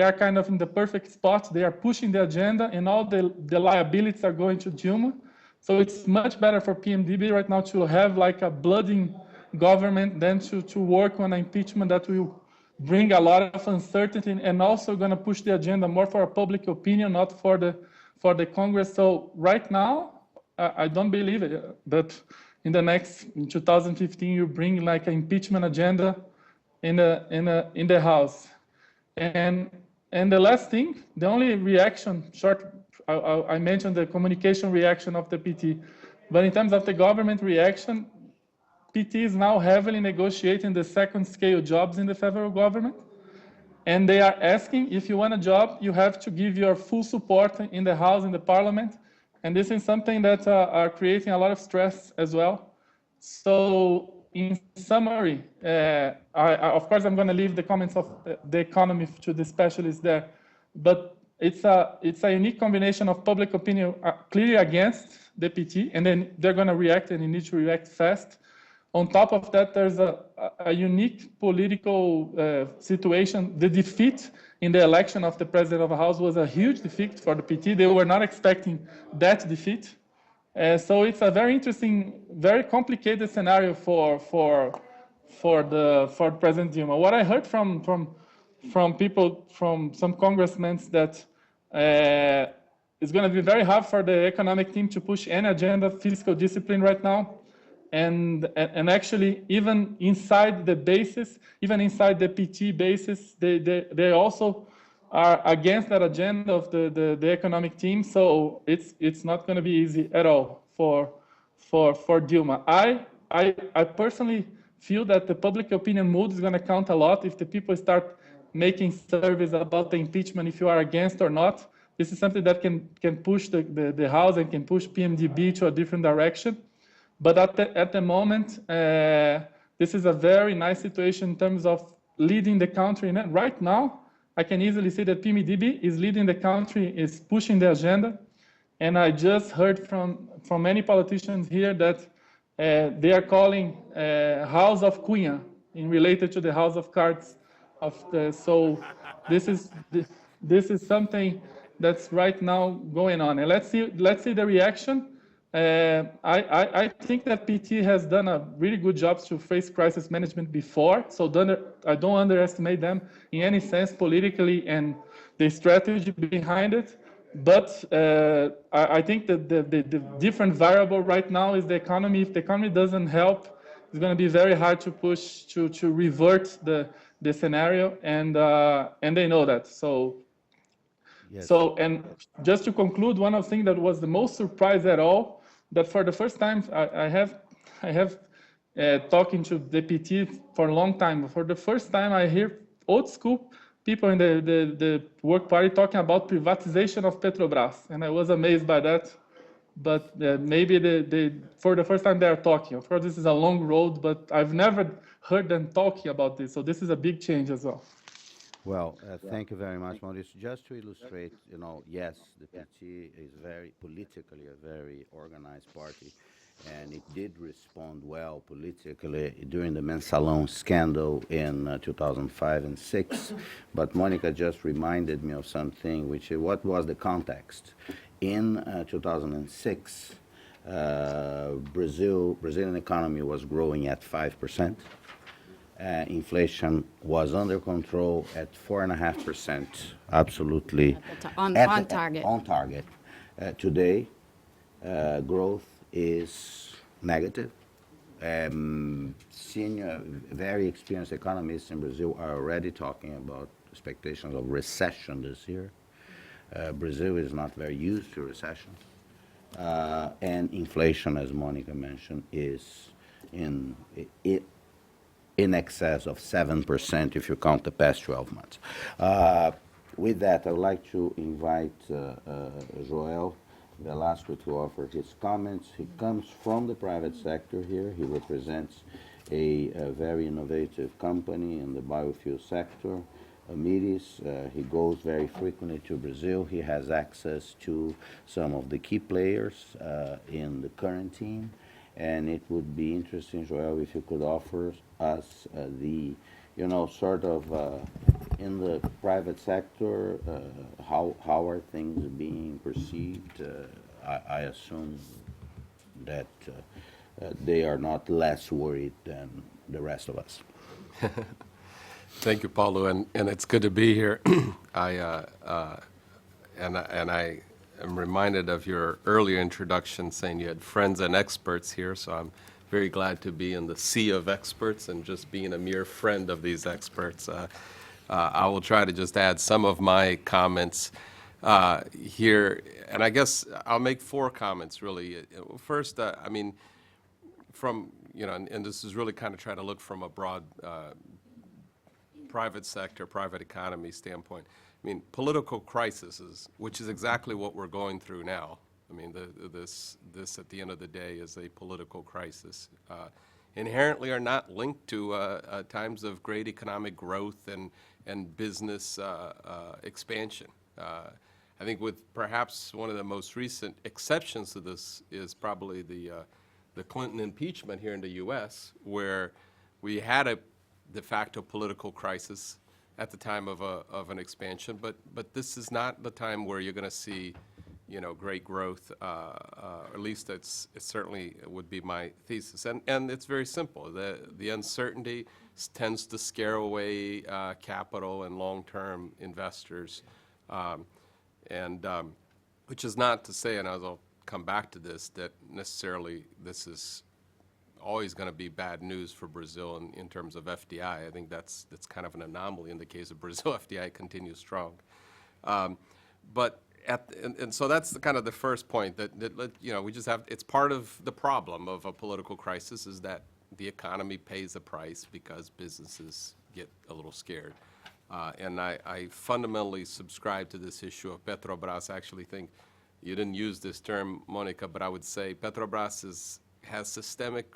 are kind of in the perfect spot. They are pushing the agenda, and all the liabilities are going to Dilma. So it's much better for PMDB right now to have like a bloody government than to work on an impeachment that will bring a lot of uncertainty and also going to push the agenda more for a public opinion, not for the Congress. So right now, I don't believe it, that in 2015, you bring like an impeachment agenda in the House. And the last thing, the only reaction, I mentioned the communication reaction of the PT, but in terms of the government reaction, PT is now heavily negotiating the second scale jobs in the federal government. And they are asking, if you want a job, you have to give your full support in the House, in the Parliament. And this is something that are creating a lot of stress as well. So in summary, of course, I'm going to leave the comments of the economy to the specialists there, but it's a unique combination of public opinion clearly against the PT, and then they're going to react, and you need to react fast. On top of that, there's a unique political situation. The defeat in the election of the president of the House was a huge defeat for the PT. They were not expecting that defeat. So it's a very interesting, very complicated scenario for President Dilma. What I heard from people, from some congressmen, that it's going to be very hard for the economic team to push any agenda of fiscal discipline right now. And actually, even inside the bases, even inside the PT bases, they also are against that agenda of the economic team. So it's not going to be easy at all for Dilma. I personally feel that the public opinion mood is going to count a lot if the people start making surveys about the impeachment, if you are against or not. This is something that can push the House and can push PMDB to a different direction. But at the moment, this is a very nice situation in terms of leading the country. And right now, I can easily see that PMDB is leading the country, is pushing the agenda. And I just heard from many politicians here that they are calling House of Cunha in related to the House of Cards. So this is something that's right now going on. And let's see the reaction. I think that PT has done a really good job to face crisis management before, so I don't underestimate them in any sense politically and the strategy behind it. But I think that the different variable right now is the economy. If the economy doesn't help, it's going to be very hard to push to revert the scenario, and they know that. So. Yes. So, and just to conclude, one of the things that was the most surprise at all, that for the first time I have talking to the PT for a long time. For the first time, I hear old school people in the work party talking about privatization of Petrobras, and I was amazed by that. But maybe for the first time they are talking. Of course, this is a long road, but I've never heard them talking about this. So this is a big change as well. Well, thank you very much, Mauricio. Just to illustrate, yes, the PT is very politically a very organized party, and it did respond well politically during the Mensalão scandal in 2005 and 6. But Monica just reminded me of something, which is what was the context. In 2006, Brazilian economy was growing at 5%. Inflation was under control at 4.5%, absolutely On target. On target. Today, growth is negative. Senior, very experienced economists in Brazil are already talking about expectations of recession this year. Brazil is not very used to recession. And inflation, as Monica mentioned, is in excess of 7% if you count the past 12 months. With that, I would like to invite Joel Velasco to offer his comments. He comes from the private sector here. He represents a very innovative company in the biofuel sector, Amiris. He goes very frequently to Brazil. He has access to some of the key players in the current team. And it would be interesting, Joel, if you could offer us sort of in the private sector, how are things being perceived? I assume that they are not less worried than the rest of us. Thank you, Paulo, and it's good to be here. I am reminded of your earlier introduction saying you had friends and experts here, so I'm very glad to be in the sea of experts and just being a mere friend of these experts. I will try to just add some of my comments here, and I guess I'll make 4 comments, really. First, I mean, from, and this is really kind of try to look from a broad private sector, private economy standpoint. I mean, political crises, which is exactly what we're going through now. I mean, this at the end of the day is a political crisis. Inherently are not linked to times of great economic growth and business expansion. I think with perhaps one of the most recent exceptions to this is probably the Clinton impeachment here in the U.S., where we had a de facto political crisis at the time of an expansion, but this is not the time where you're going to see, great growth. At least it certainly would be my thesis, and it's very simple. The uncertainty tends to scare away capital and long-term investors, which is not to say, and I'll come back to this, that necessarily this is always going to be bad news for Brazil in terms of FDI. I think that's kind of an anomaly in the case of Brazil. FDI continues strong. So that's kind of the first point that we just have, it's part of the problem of a political crisis is that the economy pays a price because businesses get a little scared. And I fundamentally subscribe to this issue of Petrobras. I actually think you didn't use this term, Monica, but I would say Petrobras has systemic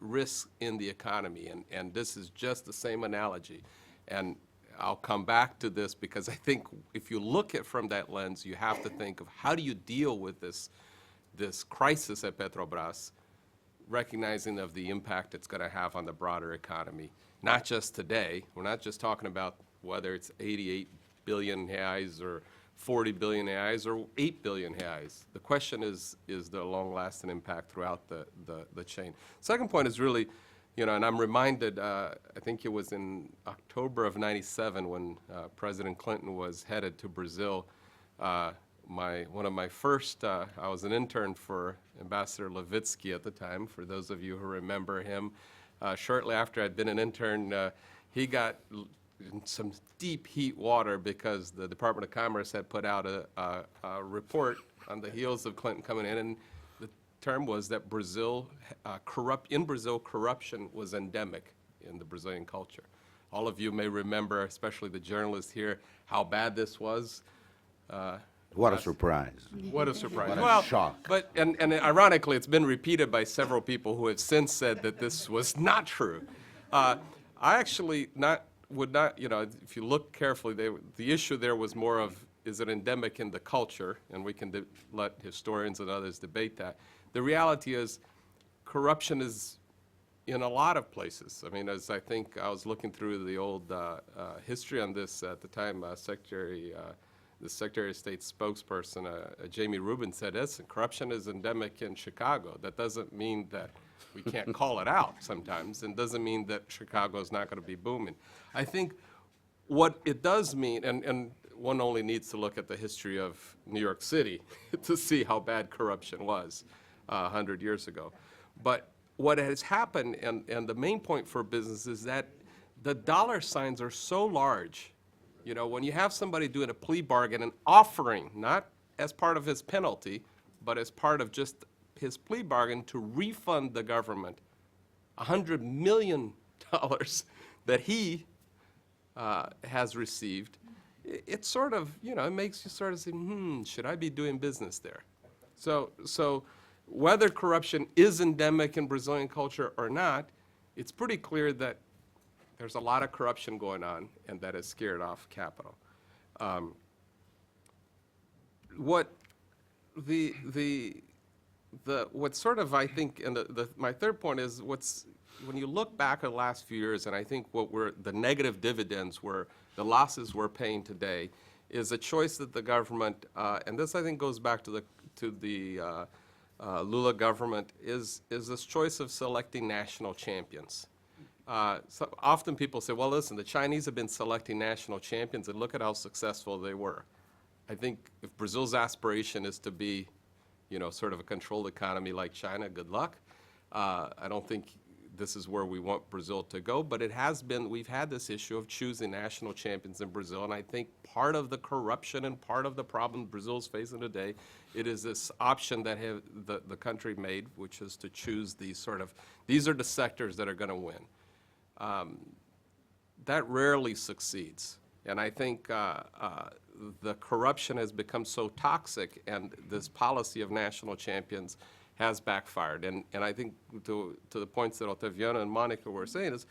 risk in the economy, and this is just the same analogy. And I'll come back to this because I think if you look at from that lens, you have to think of how do you deal with this crisis at Petrobras, recognizing of the impact it's going to have on the broader economy. Not just today. We're not just talking about whether it's 88 billion reais or 40 billion reais or 8 billion reais. The question is the long-lasting impact throughout the chain. Second point is really, and I'm reminded, I think it was in October of '97 when President Clinton was headed to Brazil. One of my first, I was an intern for Ambassador Levitsky at the time, for those of you who remember him. Shortly after I'd been an intern, he got some deep heat water because the Department of Commerce had put out a report on the heels of Clinton coming in, and the term was that in Brazil, corruption was endemic in the Brazilian culture. All of you may remember, especially the journalists here, how bad this was. What a surprise. What a surprise. What a shock. But, and ironically, it's been repeated by several people who have since said that this was not true. I actually would not, if you look carefully, the issue there was more of, is it endemic in the culture? And we can let historians and others debate that. The reality is, corruption is in a lot of places. I mean, as I think I was looking through the old history on this at the time, the Secretary of State spokesperson, Jamie Rubin, said, listen, corruption is endemic in Chicago. That doesn't mean that we can't call it out sometimes, and doesn't mean that Chicago is not going to be booming. I think what it does mean, and one only needs to look at the history of New York City to see how bad corruption was 100 years ago. But what has happened, and the main point for business, is that the dollar signs are so large. When you have somebody doing a plea bargain and offering, not as part of his penalty, but as part of just his plea bargain to refund the government $100 million that he has received, it's sort of, it makes you sort of say, should I be doing business there? So whether corruption is endemic in Brazilian culture or not, it's pretty clear that there's a lot of corruption going on, and that has scared off capital. What sort of, I think, and my third point is when you look back at the last few years, and I think the negative dividends the losses we're paying today, is a choice that the government, and this I think goes back to the Lula government, is this choice of selecting national champions. So often people say, well, listen, the Chinese have been selecting national champions, and look at how successful they were. I think if Brazil's aspiration is to be, sort of a controlled economy like China, good luck. I don't think this is where we want Brazil to go, but we've had this issue of choosing national champions in Brazil, and I think part of the corruption and part of the problem Brazil's facing today, it is this option that the country made, which is to choose these are the sectors that are going to win. That rarely succeeds, and I think the corruption has become so toxic, and this policy of national champions has backfired. And I think to the points that Otaviano and Monica were saying is,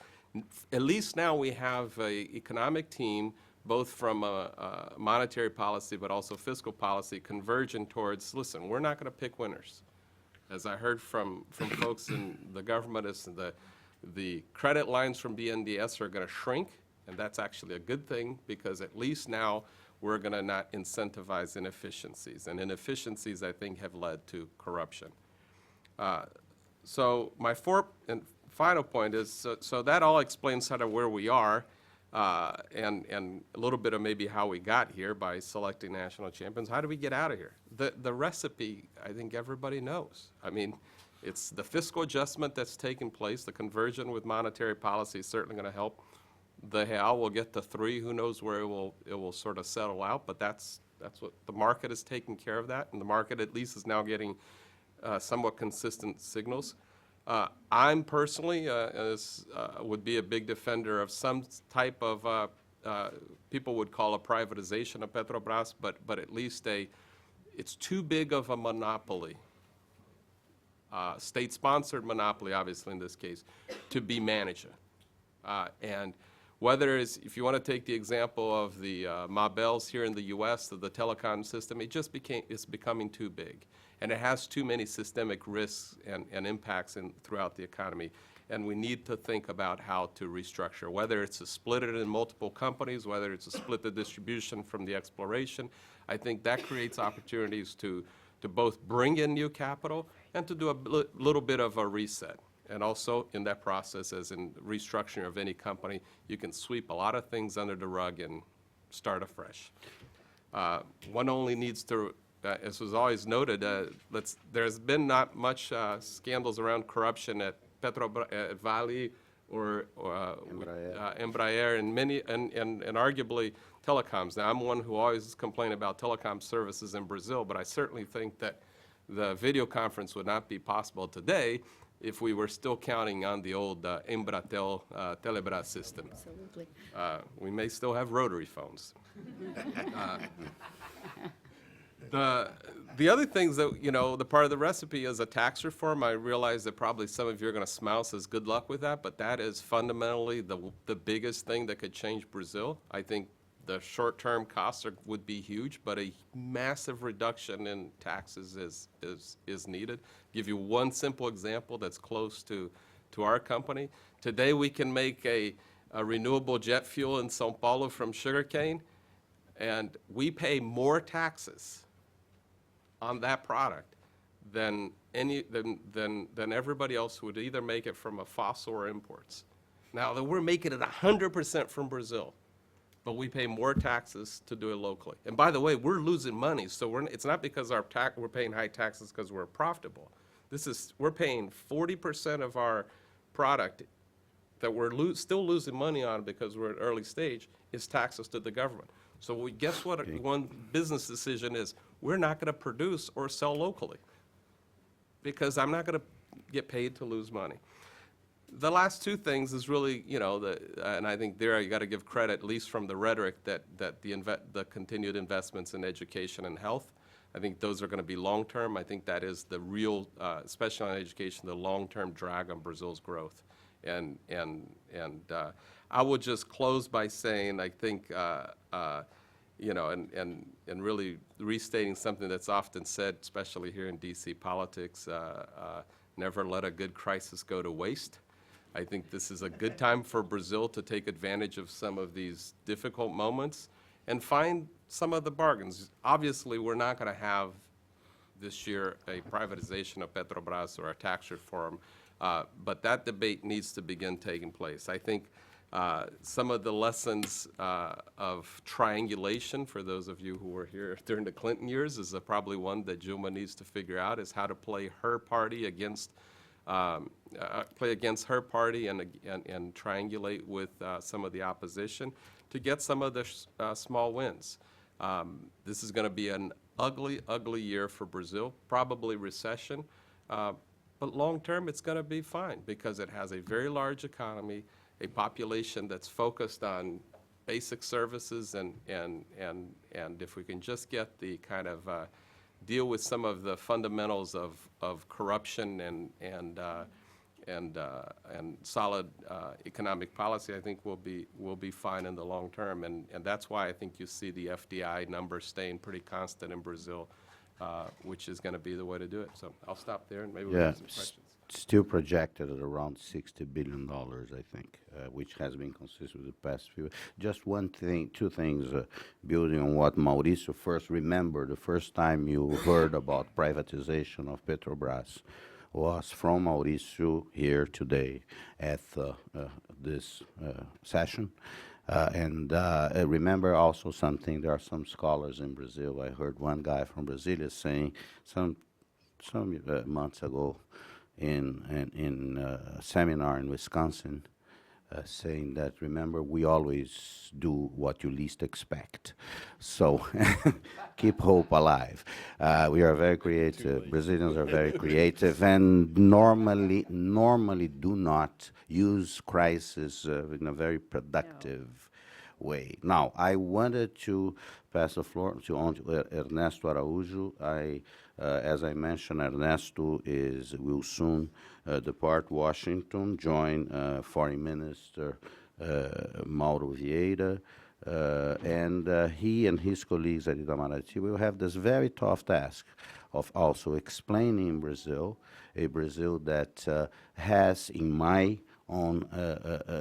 at least now we have an economic team, both from a monetary policy but also fiscal policy, converging towards, listen, we're not going to pick winners. As I heard from folks in the government, is the credit lines from BNDES are going to shrink, and that's actually a good thing, because at least now we're going to not incentivize inefficiencies. And inefficiencies, I think, have led to corruption. So my fourth and final point is, so that all explains sort of where we are, and a little bit of maybe how we got here by selecting national champions. How do we get out of here? The recipe, I think everybody knows. I mean, it's the fiscal adjustment that's taken place. The conversion with monetary policy is certainly going to help. The real will get to 3. Who knows where it will sort of settle out? But that's what the market is taking care of that, and the market at least is now getting somewhat consistent signals. I'm personally would be a big defender of some type of people would call a privatization of Petrobras, but at least it's too big of a monopoly, state-sponsored monopoly, obviously in this case, to be managed. And whether it's, if you want to take the example of the Mabels here in the U.S., the telecom system, it's becoming too big. And it has too many systemic risks and impacts throughout the economy. And we need to think about how to restructure, whether it's to split it in multiple companies, whether it's to split the distribution from the exploration. I think that creates opportunities to both bring in new capital and to do a little bit of a reset. And also in that process, as in restructuring of any company, you can sweep a lot of things under the rug and start afresh. One only needs to, as was always noted, there's been not much scandals around corruption at Vale or Embraer and many, and arguably telecoms. Now, I'm one who always complained about telecom services in Brazil, but I certainly think that the video conference would not be possible today if we were still counting on the old Embratel Telebras system. Absolutely. We may still have rotary phones. The other things that, the part of the recipe is a tax reform. I realize that probably some of you are going to smile, says good luck with that, but that is fundamentally the biggest thing that could change Brazil. I think the short-term costs would be huge, but a massive reduction in taxes is needed. Give you one simple example that's close to our company. Today, we can make a renewable jet fuel in São Paulo from sugarcane, and we pay more taxes on that product than everybody else who would either make it from a fossil or imports. Now, we're making it 100% from Brazil, but we pay more taxes to do it locally. And by the way, we're losing money, so it's not because we're paying high taxes because we're profitable. We're paying 40% of our product that we're still losing money on because we're at early stage is taxes to the government. So guess what one business decision is? We're not going to produce or sell locally because I'm not going to get paid to lose money. The last two things is really, and I think there you got to give credit, at least from the rhetoric, that the continued investments in education and health. I think those are going to be long-term. I think that is the real, especially on education, the long-term drag on Brazil's growth. And I will just close by saying, I think, and really restating something that's often said, especially here in DC politics, never let a good crisis go to waste. I think this is a good time for Brazil to take advantage of some of these difficult moments and find some of the bargains. Obviously, we're not going to have this year a privatization of Petrobras or a tax reform, but that debate needs to begin taking place. I think some of the lessons of triangulation, for those of you who were here during the Clinton years, is probably one that Dilma needs to figure out, is how to play her party against her party and triangulate with some of the opposition to get some of the small wins. This is going to be an ugly, ugly year for Brazil, probably recession, but long term it's going to be fine because it has a very large economy, a population that's focused on basic services, and if we can just get the kind of deal with some of the fundamentals of corruption and solid economic policy, I think we'll be fine in the long term, and that's why I think you see the FDI numbers staying pretty constant in Brazil, which is going to be the way to do it. So I'll stop there and maybe we'll have some questions. Still projected at around $60 billion, I think, which has been consistent with the past few. Just two things, building on what Mauricio first remember. The first time you heard about privatization of Petrobras was from Mauricio here today at this session. And I remember also something, there are some scholars in Brazil. I heard one guy from Brasilia saying some months ago, in a seminar in Wisconsin, saying that, remember, we always do what you least expect. So keep hope alive. We are very creative. Brazilians are very creative and normally do not use crisis in a very productive way. Now, I wanted to pass the floor to Ernesto Araújo. As I mentioned, Ernesto will soon depart Washington, join Foreign Minister Mauro Vieira, and he and his colleagues at Itamaraty will have this very tough task of also explaining Brazil, a Brazil that has, in my own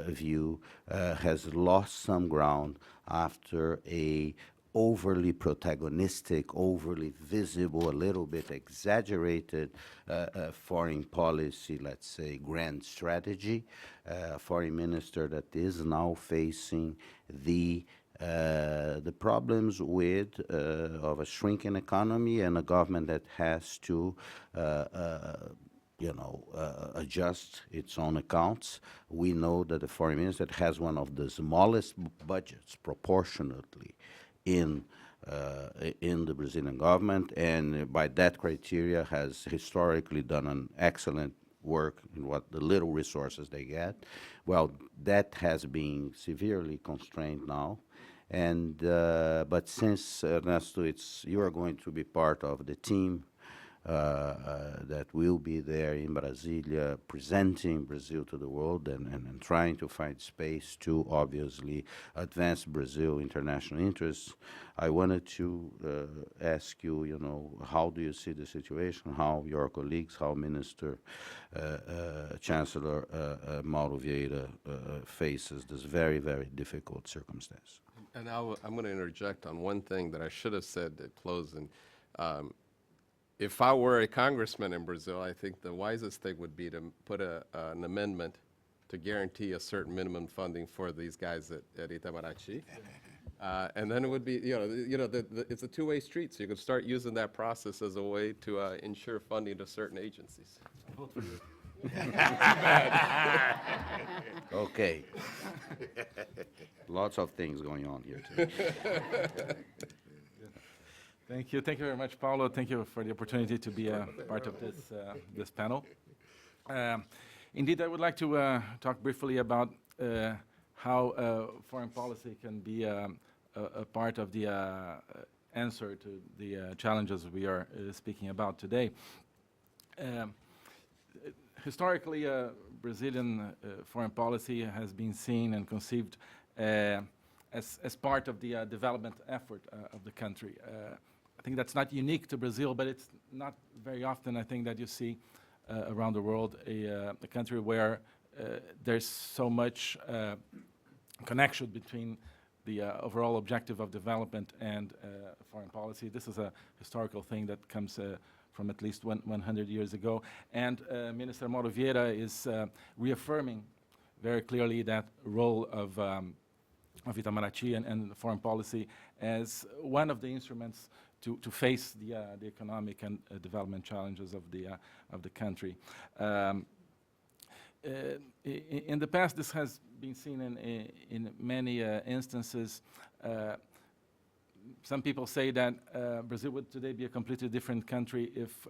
view, has lost some ground after a overly protagonistic, overly visible, a little bit exaggerated foreign policy, let's say, grand strategy. Foreign minister that is now facing the problems of a shrinking economy and a government that has to adjust its own accounts. We know that the foreign minister has one of the smallest budgets proportionately in in the Brazilian government, and by that criteria has historically done an excellent work in what the little resources they get. Well, that has been severely constrained now. And but since Ernesto, you are going to be part of the team that will be there in Brasilia, presenting Brazil to the world and trying to find space to obviously advance Brazil international interests. I wanted to ask you, you know, how do you see the situation? How your colleagues, how Minister Chancellor Mauro Vieira faces this very, very difficult circumstance? And I'm going to interject on one thing that I should have said at closing. If I were a congressman in Brazil, I think the wisest thing would be to put an amendment to guarantee a certain minimum funding for these guys at Itamaraty. And then it would be, it's a two-way street, so you could start using that process as a way to ensure funding to certain agencies. Okay. Lots of things going on here today. Thank you. Thank you very much, Paulo. Thank you for the opportunity to be a part of this panel. Indeed, I would like to talk briefly about how foreign policy can be a part of the answer to the challenges we are speaking about today. Historically, Brazilian foreign policy has been seen and conceived as part of the development effort of the country. I think that's not unique to Brazil, but it's not very often, I think, that you see around the world a country where there's so much connection between the overall objective of development and foreign policy. This is a historical thing that comes from at least 100 years ago. And Minister Mauro Vieira is reaffirming very clearly that role of Itamaraty and foreign policy as one of the instruments to face the economic and development challenges of the country. In the past, this has been seen in many instances. Some people say that Brazil would today be a completely different country if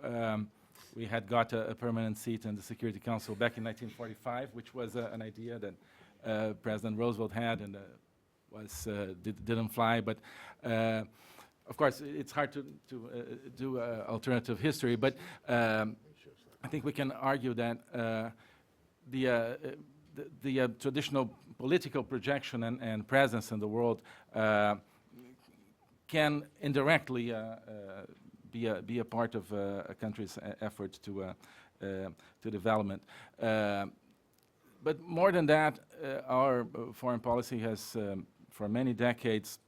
we had got a permanent seat in the Security Council back in 1945, which was an idea that President Roosevelt had and didn't fly. But of course, it's hard to do alternative history. But I think we can argue that the traditional political projection and presence in the world can indirectly be a part of a country's efforts to development. But more than that, our foreign policy has, for many decades,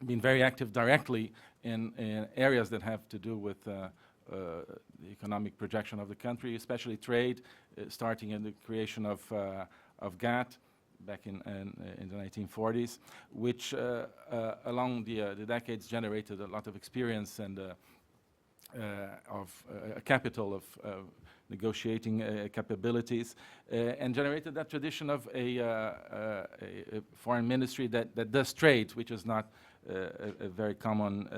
been very active directly in areas that have to do with the economic projection of the country, especially trade, starting in the creation of GATT back in the 1940s, which along the decades generated a lot of experience and of capital of negotiating capabilities, and generated that tradition of a foreign ministry that does trade, which is not a very common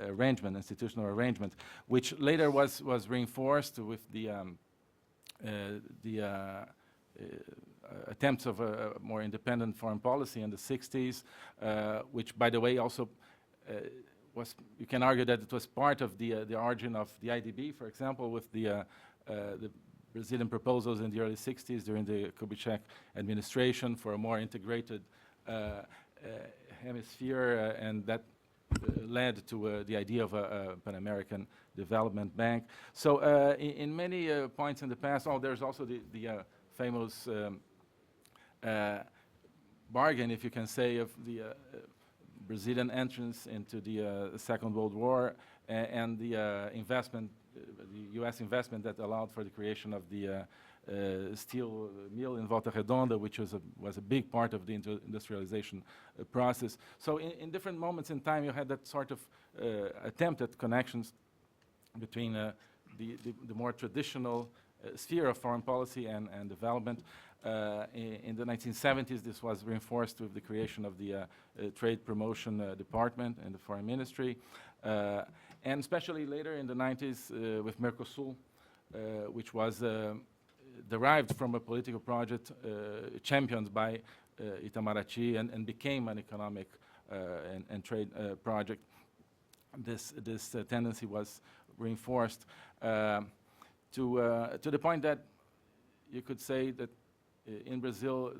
arrangement, institutional arrangement, which later was reinforced with the attempts of a more independent foreign policy in the 60s, which, by the way, also you can argue that it was part of the origin of the IDB, for example, with the Brazilian proposals in the early 60s during the Kubitschek administration for a more integrated hemisphere, and that led to the idea of a Pan-American Development Bank. So in many points in the past, there's also the famous bargain, if you can say, of the Brazilian entrance into the Second World War and the investment, the U.S. investment that allowed for the creation of the steel mill in Volta Redonda, which was a big part of the industrialization process. So in different moments in time, you had that sort of attempt at connections between the more traditional sphere of foreign policy and development. In the 1970s, this was reinforced with the creation of the Trade Promotion Department in the Foreign Ministry, and especially later in the 90s with Mercosul, which was derived from a political project championed by Itamaraty and became an economic and trade project. This tendency was reinforced to the point that you could say that in Brazil,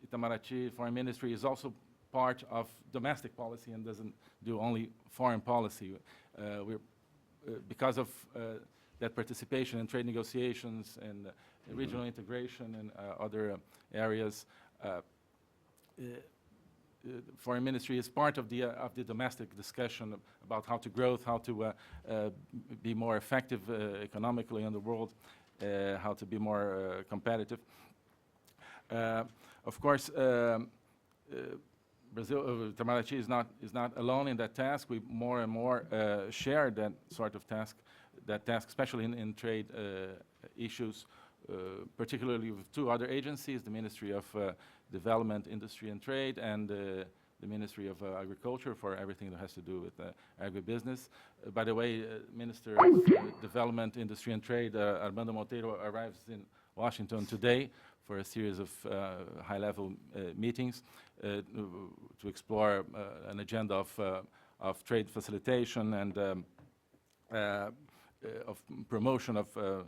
Itamaraty Foreign Ministry is also part of domestic policy and doesn't do only foreign policy. Because of that participation in trade negotiations and regional integration and other areas, Foreign Ministry is part of the domestic discussion about how to grow, how to be more effective economically in the world, how to be more competitive. Of course, Brazil, Itamaraty is not alone in that task. We more and more share that sort of task, especially in trade issues, particularly with two other agencies, the Ministry of Development, Industry and Trade, and the Ministry of Agriculture for everything that has to do with agribusiness. By the way, Minister of Development, Industry and Trade, Armando Monteiro, arrives in Washington today for a series of high-level meetings to explore an agenda of trade facilitation and of promotion of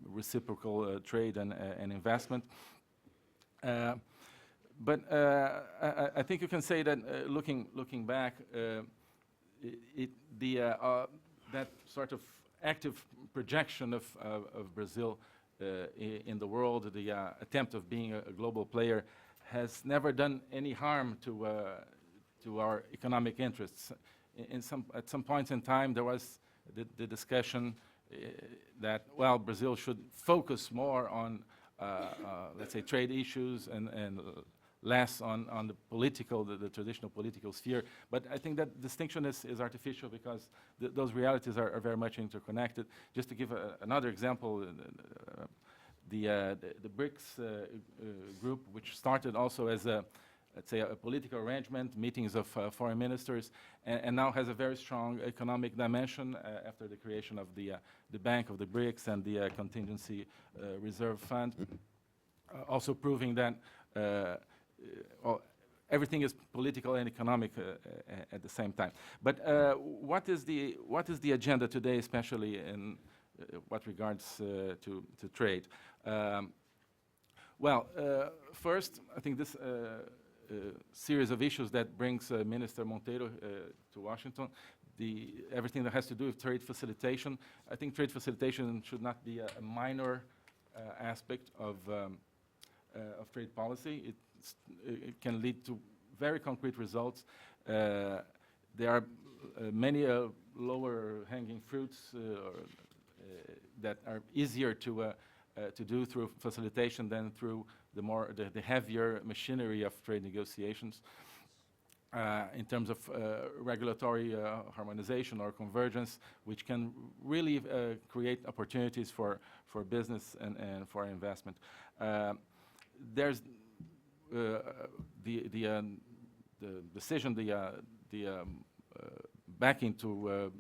reciprocal trade and investment. But I think you can say that looking back, that sort of active projection of Brazil in the world, the attempt of being a global player, has never done any harm to our economic interests. At some points in time, there was the discussion that, well, Brazil should focus more on, let's say, trade issues and less on the traditional political sphere. But I think that distinction is artificial because those realities are very much interconnected. Just to give another example, the BRICS group, which started also as let's say, a political arrangement, meetings of foreign ministers, and now has a very strong economic dimension after the creation of the Bank of the BRICS and the Contingency Reserve Fund, also proving that everything is political and economic at the same time. But what is the agenda today, especially in what regards to trade? Well, first, I think this series of issues that brings Minister Monteiro to Washington, everything that has to do with trade facilitation. I think trade facilitation should not be a minor aspect of trade policy. It can lead to very concrete results. There are many lower hanging fruits that are easier to do through facilitation than through the heavier machinery of trade negotiations. In terms of regulatory harmonization or convergence, which can really create opportunities for business and for investment. There's the decision, the backing to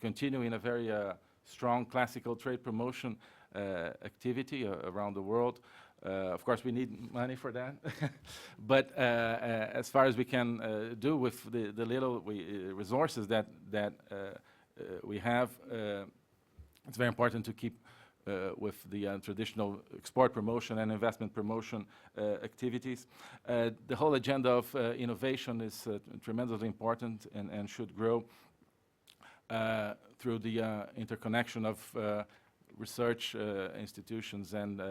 continue in a very strong classical trade promotion activity around the world. Of course, we need money for that, but as far as we can do with the little resources that we have, it's very important to keep with the traditional export promotion and investment promotion activities. The whole agenda of innovation is tremendously important and should grow through the interconnection of research institutions and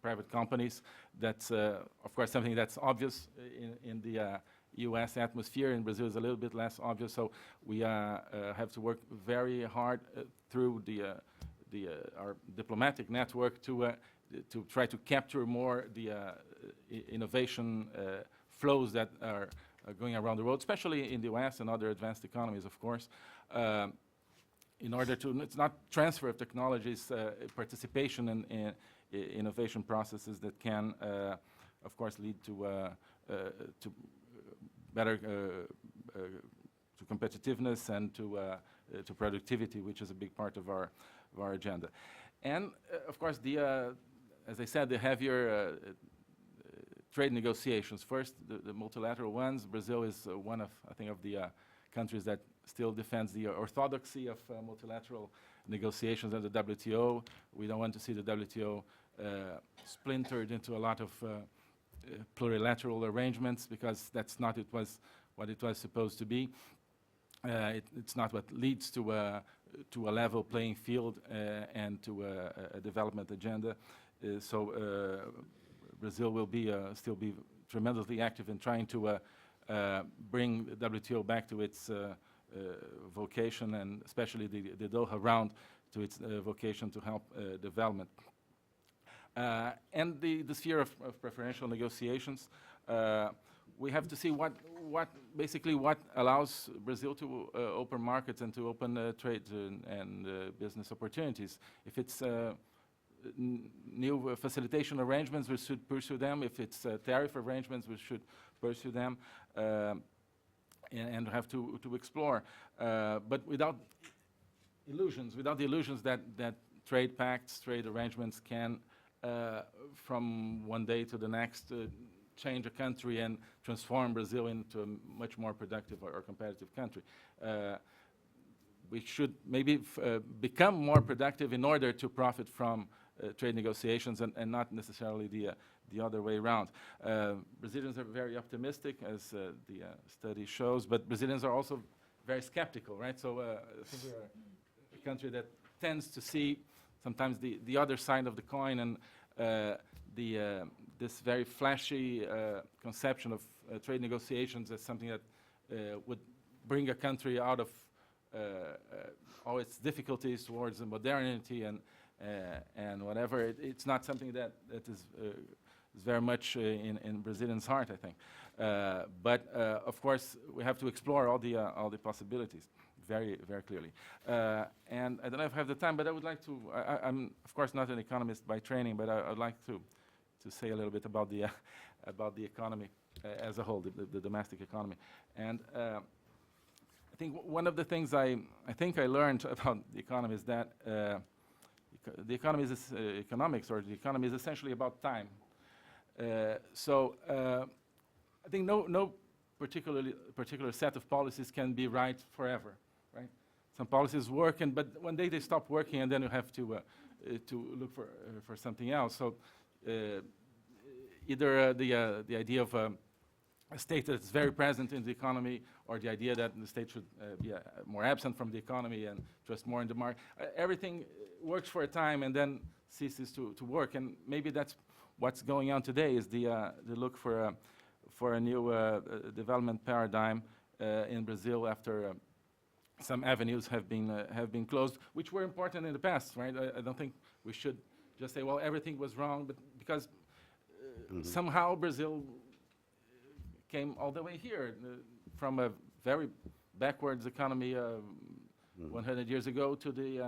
private companies. That's, of course, something that's obvious in the U.S. atmosphere. In Brazil, is a little bit less obvious. So we have to work very hard through our diplomatic network to try to capture more the innovation flows that are going around the world, especially in the U.S. and other advanced economies, of course. In order to, it's not transfer of technologies, participation innovation processes that can, of course, lead to better to competitiveness and to productivity, which is a big part of our agenda. And of course, as I said, the heavier trade negotiations. First, the multilateral ones. Brazil is one of, I think, of the countries that still defends the orthodoxy of multilateral negotiations at the WTO. We don't want to see the WTO splintered into a lot of plurilateral arrangements, because that's not what it was supposed to be. It's not what leads to a level playing field and to a development agenda. So Brazil will still be tremendously active in trying to bring the WTO back to its vocation, and especially the Doha round to its vocation to help development. And the sphere of preferential negotiations, we have to see what allows Brazil to open markets and to open trade and business opportunities. If it's new facilitation arrangements, we should pursue them. If it's tariff arrangements, we should pursue them and have to explore. But without the illusions that trade pacts, trade arrangements can, from one day to the next, change a country and transform Brazil into a much more productive or competitive country. We should maybe become more productive in order to profit from trade negotiations, and not necessarily the other way around. Brazilians are very optimistic, as the study shows, but Brazilians are also very skeptical, right? So I think we're a country that tends to see sometimes the other side of the coin, and this very flashy conception of trade negotiations as something that would bring a country out of all its difficulties towards modernity and whatever. It's not something that is very much in Brazilians' heart, I think. But of course, we have to explore all the possibilities very, very clearly. And I don't know if I have the time, but I would like to. I'm of course not an economist by training, but I'd like to say a little bit about the economy as a whole, the domestic economy. And I think one of the things I think I learned about the economy is that the economy is economics, or the economy is essentially about time. So I think no particular set of policies can be right forever, right? Some policies work, but one day they stop working, and then you have to look for something else. So either the idea of a state that's very present in the economy, or the idea that the state should be more absent from the economy and trust more in the market. Everything works for a time and then ceases to work, and maybe that's what's going on today, is the look for a new development paradigm in Brazil after some avenues have been closed, which were important in the past, right? I don't think we should just say, well, everything was wrong, but because somehow Brazil came all the way here from a very backwards economy 100 years ago to the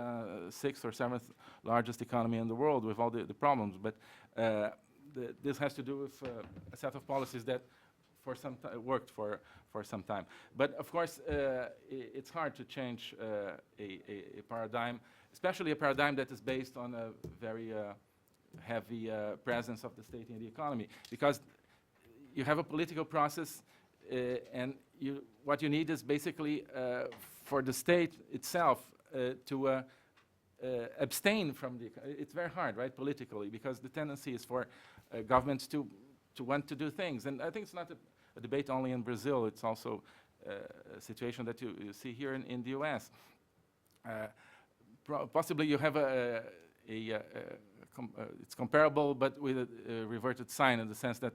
6th or 7th largest economy in the world, with all the problems. But this has to do with a set of policies that for some worked for some time. But of course, it's hard to change a paradigm, especially a paradigm that is based on a very heavy presence of the state in the economy, because you have a political process, and what you need is basically for the state itself to abstain from the. It's very hard, right, politically, because the tendency is for governments to want to do things, and I think it's not a debate only in Brazil. It's also a situation that you see here in the U.S. Possibly you have it's comparable, but with a reverted sign, in the sense that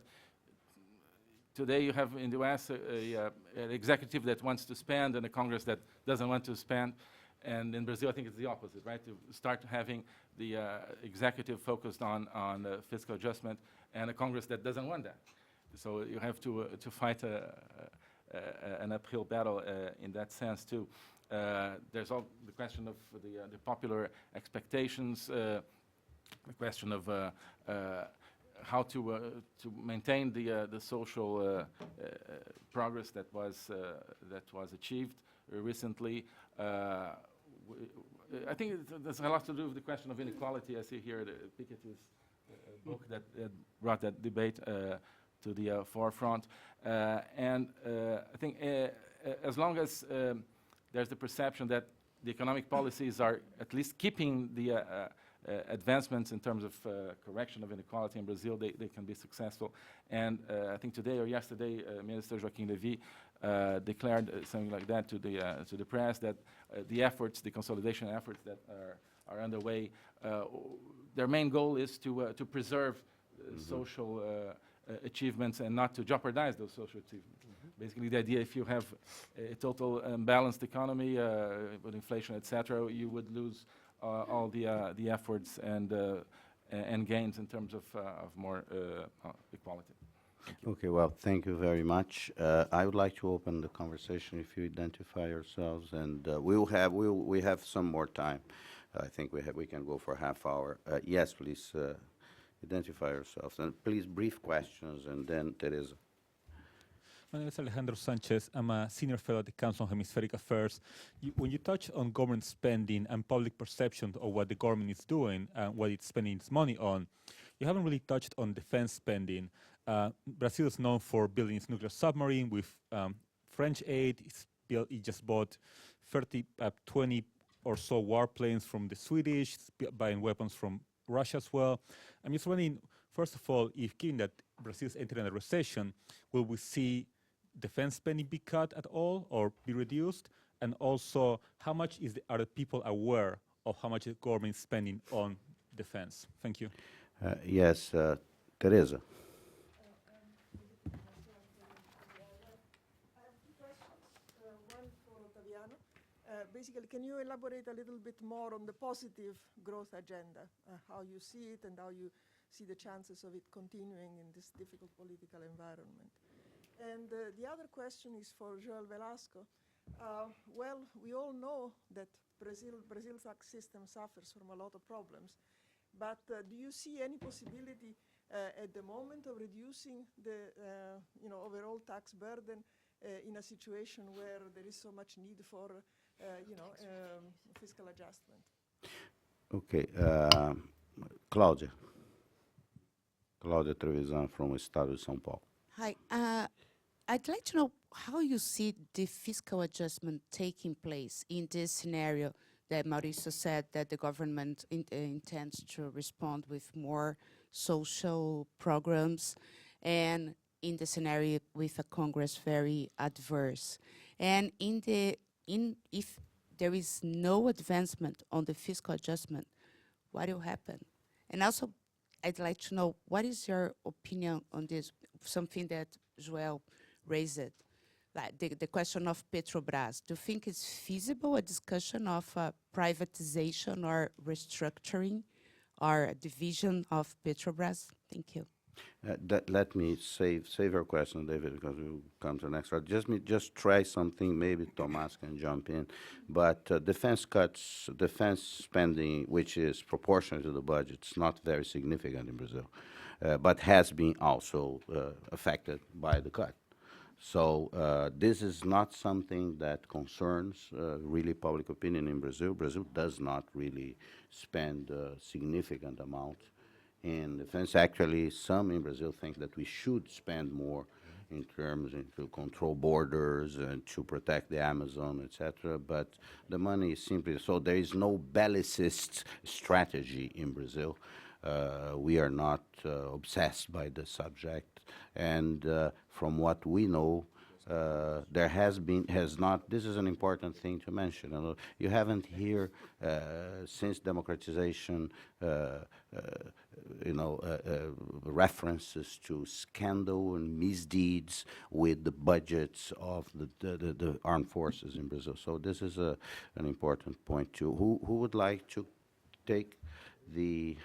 today you have in the U.S. an executive that wants to spend and a Congress that doesn't want to spend. And in Brazil, I think it's the opposite, right? To start having the executive focused on fiscal adjustment and a Congress that doesn't want that. So you have to fight an uphill battle in that sense too. There's all the question of the popular expectations. the question of how to maintain the social progress that was achieved recently. I think there's a lot to do with the question of inequality. I see here Piketty's book that brought that debate to the forefront. And I think as long as there's the perception that the economic policies are at least keeping the advancements in terms of correction of inequality in Brazil, they can be successful. And I think today or yesterday, Minister Joaquim Levy declared something like that to the press, that the efforts, the consolidation efforts that are underway, their main goal is to preserve social achievements and not to jeopardize those social achievements. Basically, the idea, if you have a total balanced economy with inflation, etc., you would lose all the efforts and gains in terms of more equality. Okay, well, thank you very much. I would like to open the conversation if you identify yourselves, and we have some more time. I think we can go for a half hour. Yes, please identify yourselves, and please brief questions, and then Teresa. My name is Alejandro Sanchez. I'm a senior fellow at the Council on Hemispheric Affairs. When you touch on government spending and public perception of what the government is doing and what it's spending its money on, you haven't really touched on defense spending. Brazil is known for building its nuclear submarine with French aid. It just bought 20 or so warplanes from the Swedish, buying weapons from Russia as well. I'm just wondering, first of all, if given that Brazil is entering a recession, will we see defense spending be cut at all or be reduced? And also, how much are the people aware of how much the government is spending on defense? Thank you. Yes, Teresa. Basically, can you elaborate a little bit more on the positive growth agenda, how you see it and how you see the chances of it continuing in this difficult political environment? And the other question is for Joel Velasco. Well, we all know that Brazil's tax system suffers from a lot of problems, but do you see any possibility at the moment of reducing the overall tax burden in a situation where there is so much need for fiscal adjustment? Okay, Cláudia Trevisan from Estado de São Paulo. Hi, I'd like to know how you see the fiscal adjustment taking place in this scenario that Mauricio said that the government intends to respond with more social programs, and in the scenario with a Congress very adverse. And if there is no advancement on the fiscal adjustment, what will happen? And also, I'd like to know, what is your opinion on this, something that Joel raised, like the question of Petrobras. Do you think it's feasible, a discussion of privatization or restructuring or a division of Petrobras? Thank you. Let me save your question, David, because we'll come to the next round. Just try something. Maybe Tomás can jump in. But defense spending, which is proportional to the budget, it's not very significant in Brazil, but has been also affected by the cut. So this is not something that concerns really public opinion in Brazil. Brazil does not really spend a significant amount in defense. Actually, some in Brazil think that we should spend more in terms to control borders and to protect the Amazon, etc. But the money is simply, so there is no bellicist strategy in Brazil. We are not obsessed by the subject, and from what we know, there has not, this is an important thing to mention. You haven't here, since democratization, references to scandal and misdeeds with the budgets of the armed forces in Brazil. So this is an important point too. Who would like to take the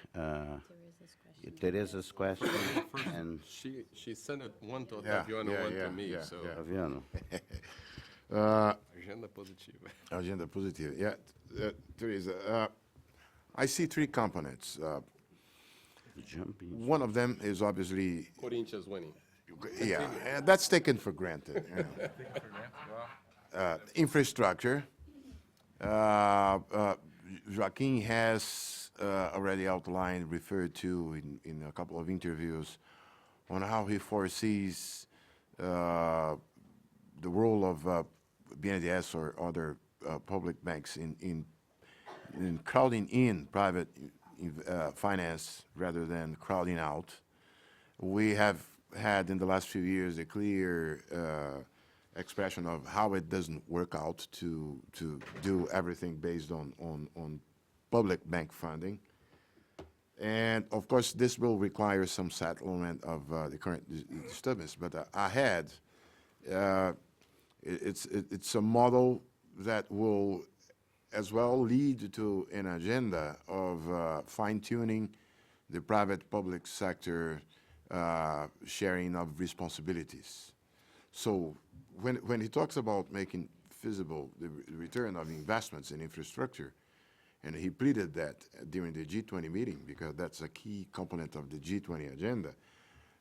Teresa's question? And she sent one to Otaviano, one to me. So Otaviano. Agenda positiva. Agenda positiva. Yeah, Teresa, I see three components. Jumping. One of them is obviously, Corinthians winning. yeah, that's taken for granted. You know. Infrastructure. Joaquin has already outlined, referred to in a couple of interviews on how he foresees the role of BNDES or other public banks in crowding in private finance rather than crowding out. We have had in the last few years a clear expression of how it doesn't work out to do everything based on public bank funding. And of course, this will require some settlement of the current disturbance. But ahead, it's a model that will as well lead to an agenda of fine-tuning the private-public sector sharing of responsibilities. So when he talks about making feasible the return of investments in infrastructure, and he pleaded that during the G20 meeting because that's a key component of the G20 agenda,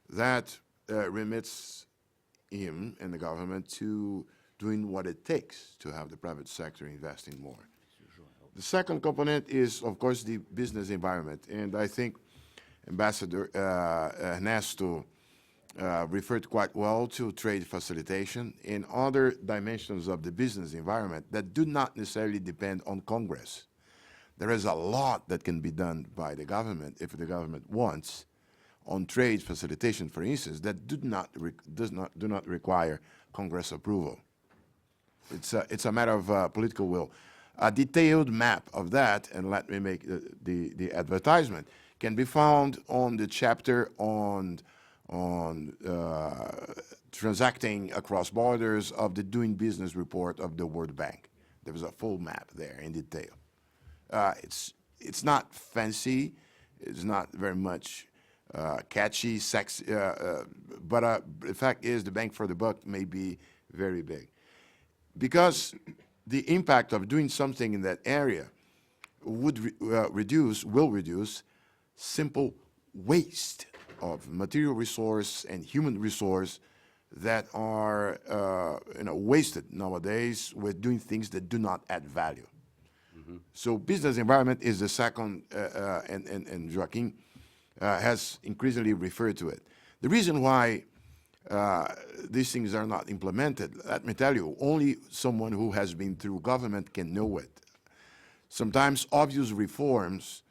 that remits him and the government to doing what it takes to have the private sector investing more. The second component is, of course, the business environment. And I think Ambassador Ernesto referred quite well to trade facilitation and other dimensions of the business environment that do not necessarily depend on Congress. There is a lot that can be done by the government, if the government wants, on trade facilitation, for instance, that do not require Congress approval. It's a matter of political will. A detailed map of that, and let me make the advertisement, can be found on the chapter on transacting across borders of the Doing Business report of the World Bank. There was a full map there in detail. It's not fancy, it's not very much catchy, sexy, but the fact is the bang for the buck may be very big. Because the impact of doing something in that area will reduce simple waste of material resource and human resource that are wasted nowadays with doing things that do not add value. So business environment is the second, and Joaquin has increasingly referred to it. The reason why these things are not implemented, let me tell you, only someone who has been through government can know it. Sometimes obvious reforms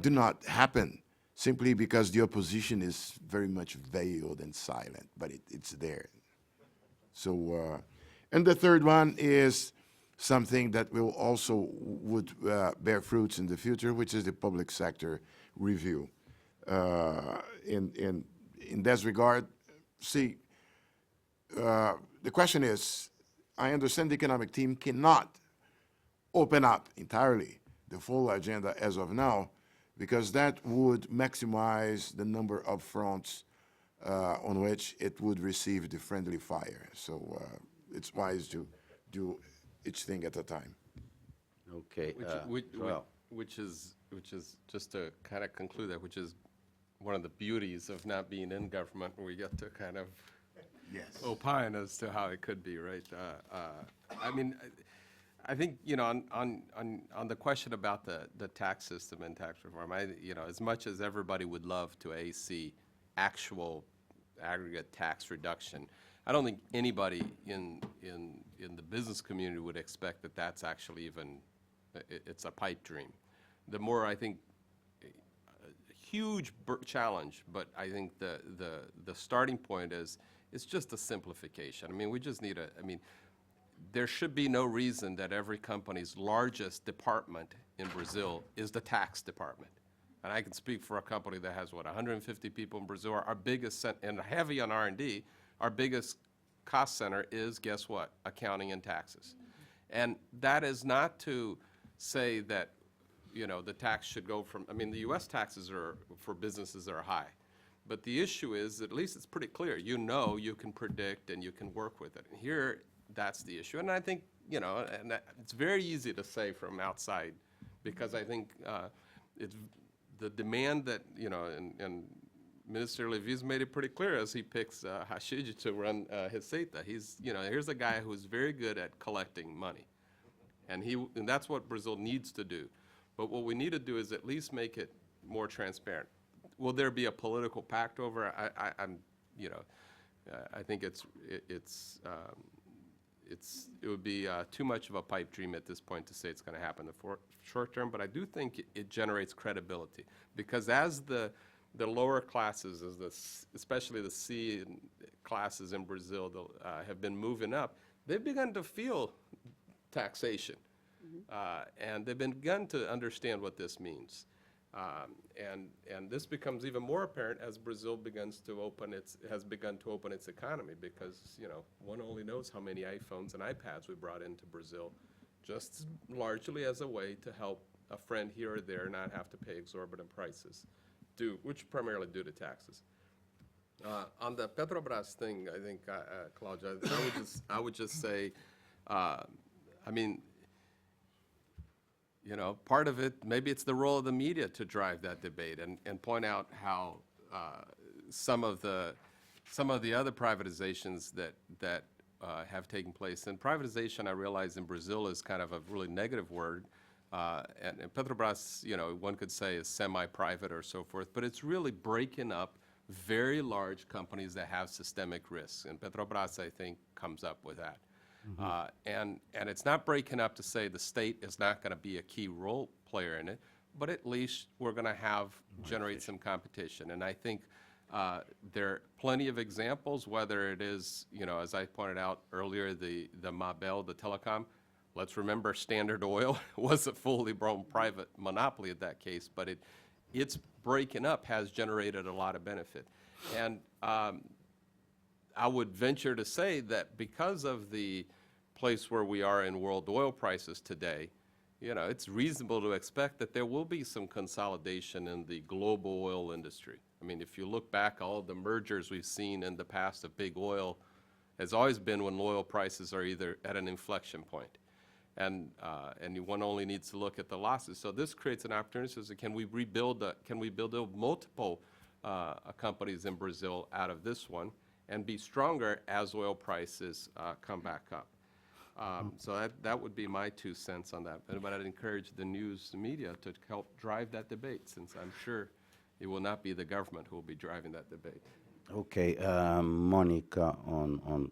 do not happen simply because the opposition is very much veiled and silent, but it's there. So, and the third one is something that will also would bear fruits in the future, which is the public sector review. In this regard, see, the question is, I understand the economic team cannot open up entirely the full agenda as of now, because that would maximize the number of fronts on which it would receive the friendly fire. So it's wise to do each thing at a time. Okay. Which is just to kind of conclude that, which is one of the beauties of not being in government, where we get to kind of opine as to how it could be, right? I mean, I think, you know, on the question about the tax system and tax reform, as much as everybody would love to see actual aggregate tax reduction, I don't think anybody in the business community would expect that that's actually even, it's a pipe dream. The more, I think, huge challenge, but I think the starting point is, it's just a simplification. I mean, we just need there should be no reason that every company's largest department in Brazil is the tax department. And I can speak for a company that has, 150 people in Brazil. Our biggest, and heavy on R&D, our biggest cost center is, guess what? Accounting and taxes. And that is not to say that, the tax should go from, the U.S. taxes for businesses are high. But the issue is, at least it's pretty clear, you can predict and you can work with it. And here, that's the issue. And I think, it's very easy to say from outside, because I think the demand that, you know, and Minister Levy's made it pretty clear as he picks Hashiji to run his Receita. He's, you know, here's a guy who's very good at collecting money. And that's what Brazil needs to do. But what we need to do is at least make it more transparent. Will there be a political pact over it? I'm, you know, I think it would be too much of a pipe dream at this point to say it's going to happen in the short term, but I do think it generates credibility, because as the lower classes, especially the C classes in Brazil, have been moving up, they've begun to feel taxation, and they've begun to understand what this means. And this becomes even more apparent as Brazil has begun to open its economy, because, you know, one only knows how many iPhones and iPads we brought into Brazil, just largely as a way to help a friend here or there not have to pay exorbitant prices, which primarily due to taxes. On the Petrobras thing, I think, Claudia, I would just say, I mean, you know, part of it, maybe it's the role of the media to drive that debate and point out how some of the other privatizations that have taken place. And privatization, I realize in Brazil is kind of a really negative word. And Petrobras, you know, one could say is semi-private or so forth, but it's really breaking up very large companies that have systemic risks. And Petrobras, I think, comes up with that. And it's not breaking up to say the state is not going to be a key role player in it, but at least we're going to generate some competition. And I think there are plenty of examples, whether it is, you know, as I pointed out earlier, the Mabel, the telecom. Let's remember Standard Oil was a fully blown private monopoly in that case, but its breaking up has generated a lot of benefit. And I would venture to say that because of the place where we are in world oil prices today, you know, it's reasonable to expect that there will be some consolidation in the global oil industry. I mean, if you look back, all the mergers we've seen in the past of big oil has always been when oil prices are either at an inflection point. And one only needs to look at the losses. So this creates an opportunity. So can we build multiple companies in Brazil out of this one and be stronger as oil prices come back up? So that would be my 2 cents on that. But I'd encourage the news media to help drive that debate, since I'm sure it will not be the government who will be driving that debate. Okay, Monica on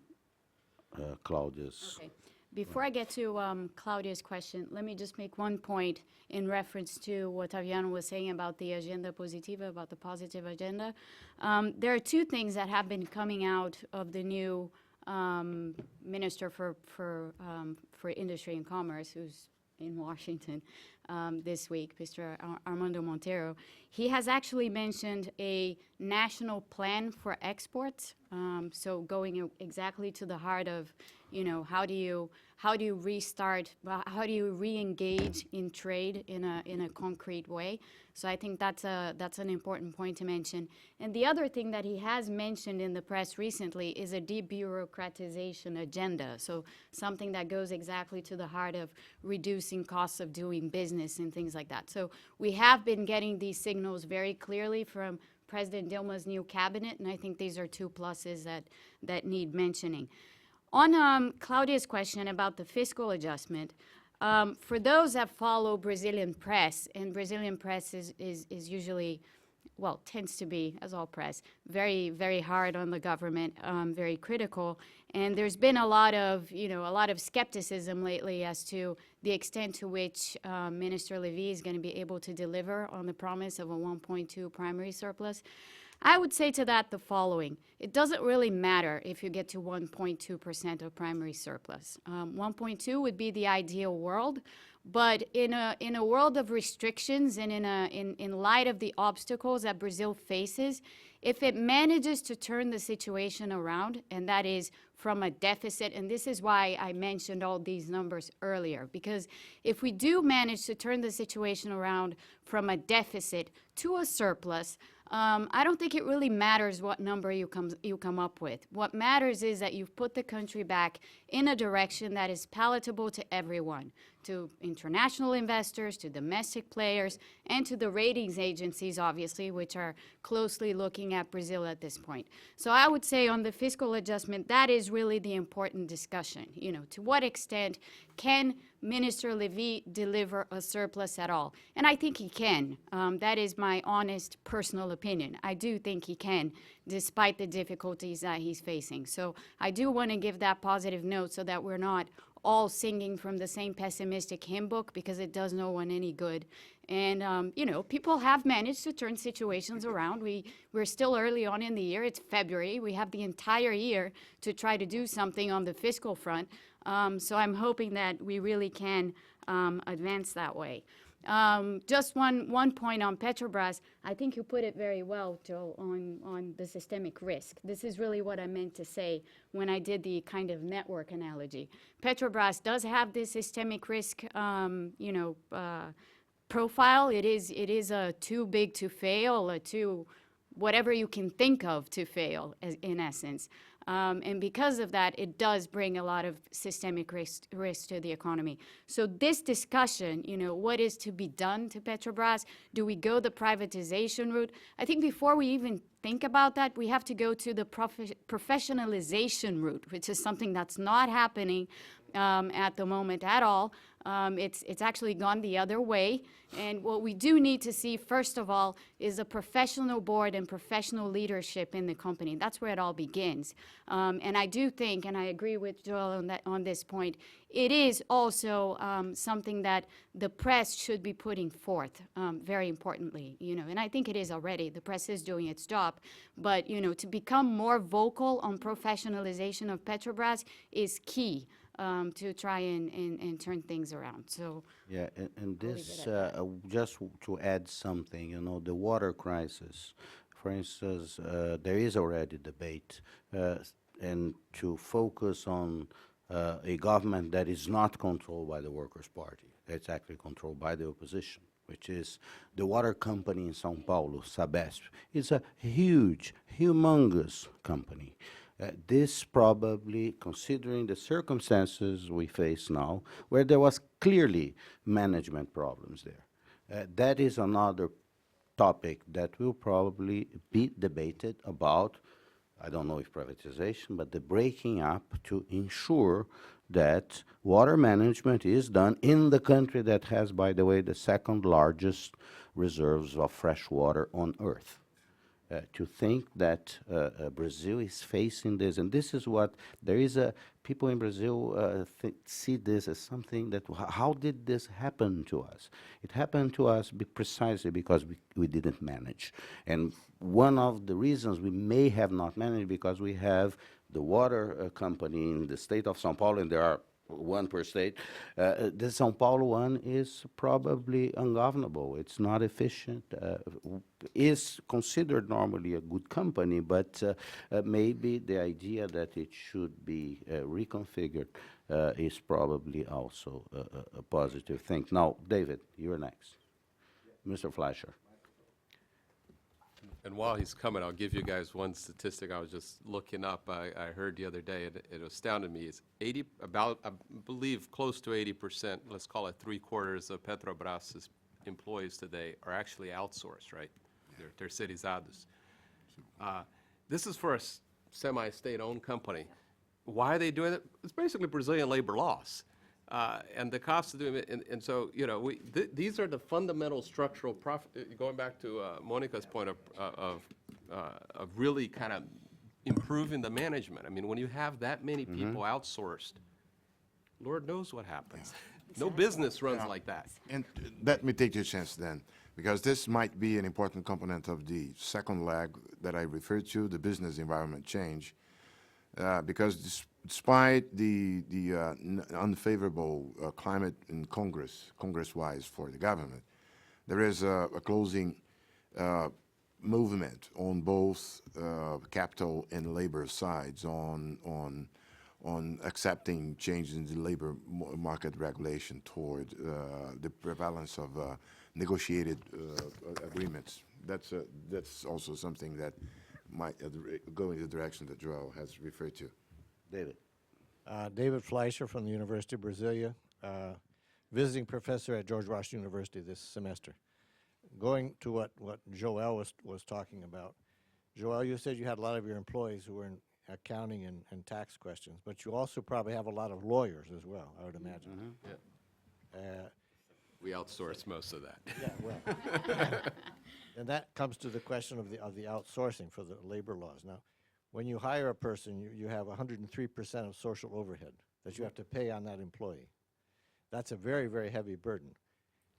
Claudia's. Okay. Before I get to Claudia's question, let me just make one point in reference to what Taviano was saying about the agenda positiva, about the positive agenda. There are 2 things that have been coming out of the new Minister for Industry and Commerce, who's in Washington this week, Mr. Armando Monteiro. He has actually mentioned a national plan for exports, so going exactly to the heart of, you know, how do you restart, how do you re-engage in trade in a concrete way? So I think that's an important point to mention. And the other thing that he has mentioned in the press recently is a debureaucratization agenda. So something that goes exactly to the heart of reducing costs of doing business and things like that. So we have been getting these signals very clearly from President Dilma's new cabinet, and I think these are 2 pluses that need mentioning. On Claudia's question about the fiscal adjustment, for those that follow Brazilian press, and Brazilian press is usually, well, tends to be, as all press, very, very hard on the government, very critical. And there's been a lot of skepticism lately as to the extent to which Minister Levy is going to be able to deliver on the promise of a 1.2 primary surplus. I would say to that the following. It doesn't really matter if you get to 1.2% of primary surplus. 1.2 would be the ideal world, but in a world of restrictions and in light of the obstacles that Brazil faces, if it manages to turn the situation around, and that is from a deficit, and this is why I mentioned all these numbers earlier, because if we do manage to turn the situation around from a deficit to a surplus, I don't think it really matters what number you come up with. What matters is that you've put the country back in a direction that is palatable to everyone. to international investors, to domestic players, and to the ratings agencies, obviously, which are closely looking at Brazil at this point. So I would say on the fiscal adjustment, that is really the important discussion. You know, to what extent can Minister Levy deliver a surplus at all? And I think he can. That is my honest personal opinion. I do think he can, despite the difficulties that he's facing. So I do want to give that positive note so that we're not all singing from the same pessimistic hymn book, because it does no one any good. And, you know, people have managed to turn situations around. We're still early on in the year. It's February. We have the entire year to try to do something on the fiscal front. So I'm hoping that we really can advance that way. Just one point on Petrobras. I think you put it very well, Joe, on the systemic risk. This is really what I meant to say when I did the kind of network analogy. Petrobras does have this systemic risk, profile. It is a too big to fail, a too whatever you can think of to fail, in essence. And because of that, it does bring a lot of systemic risk to the economy. So this discussion, you know, what is to be done to Petrobras? Do we go the privatization route? I think before we even think about that, we have to go to the professionalization route, which is something that's not happening at the moment at all. It's actually gone the other way. And what we do need to see, first of all, is a professional board and professional leadership in the company. That's where it all begins. And I do think, and I agree with Joel on this point, it is also something that the press should be putting forth, very importantly, you know, and I think it is already. The press is doing its job. But, you know, to become more vocal on professionalization of Petrobras is key. To try and turn things around. So Yeah, and leave this, it at just to add something, you know, the water crisis, for instance, there is already debate, and to focus on a government that is not controlled by the Workers' Party, it's actually controlled by the opposition, which is the water company in São Paulo, Sabesp. It's a huge, humongous company. This probably, considering the circumstances we face now, where there was clearly management problems there, that is another topic that will probably be debated about, I don't know if privatization, but the breaking up to ensure that water management is done in the country that has, by the way, the second largest reserves of fresh water on Earth. To think that Brazil is facing this, and this is what there is people in Brazil see this as something that, how did this happen to us? It happened to us precisely because we didn't manage. And one of the reasons we may have not managed, because we have the water company in the state of São Paulo, and there are one per state. The São Paulo one is probably ungovernable. It's not efficient. Is considered normally a good company, but maybe the idea that it should be reconfigured is probably also a positive thing. Now, David, you're next. Mr. Fleischer. And while he's coming, I'll give you guys one statistic I was just looking up. I heard the other day, it astounded me. It's I believe, close to 80%, let's call it 3/4 of Petrobras' employees today are actually outsourced, right? They're terceirizados. This is for a semi-state-owned company. Why are they doing it? It's basically Brazilian labor laws. And the cost of doing it, and so, you know, these are the fundamental structural going back to Monica's point of really kind of improving the management. I mean, when you have that many people outsourced, Lord knows what happens. No business runs like that. And let me take your chance then, because this might be an important component of the second leg that I referred to, the business environment change, because despite the unfavorable climate in Congress-wise for the government, there is a closing movement on both capital and labor sides on accepting changes in the labor market regulation toward the prevalence of negotiated agreements. That's also something that might go in the direction that Joel has referred to. David. David Fleischer from the University of Brasilia. visiting professor at George Washington University this semester. Going to what Joel was talking about. Joel, you said you had a lot of your employees who were in accounting and tax questions, but you also probably have a lot of lawyers as well, I would imagine. We outsource most of that. Yeah, well. And that comes to the question of the outsourcing for the labor laws. Now, when you hire a person, you have 103% of social overhead that you have to pay on that employee. That's a very, very heavy burden.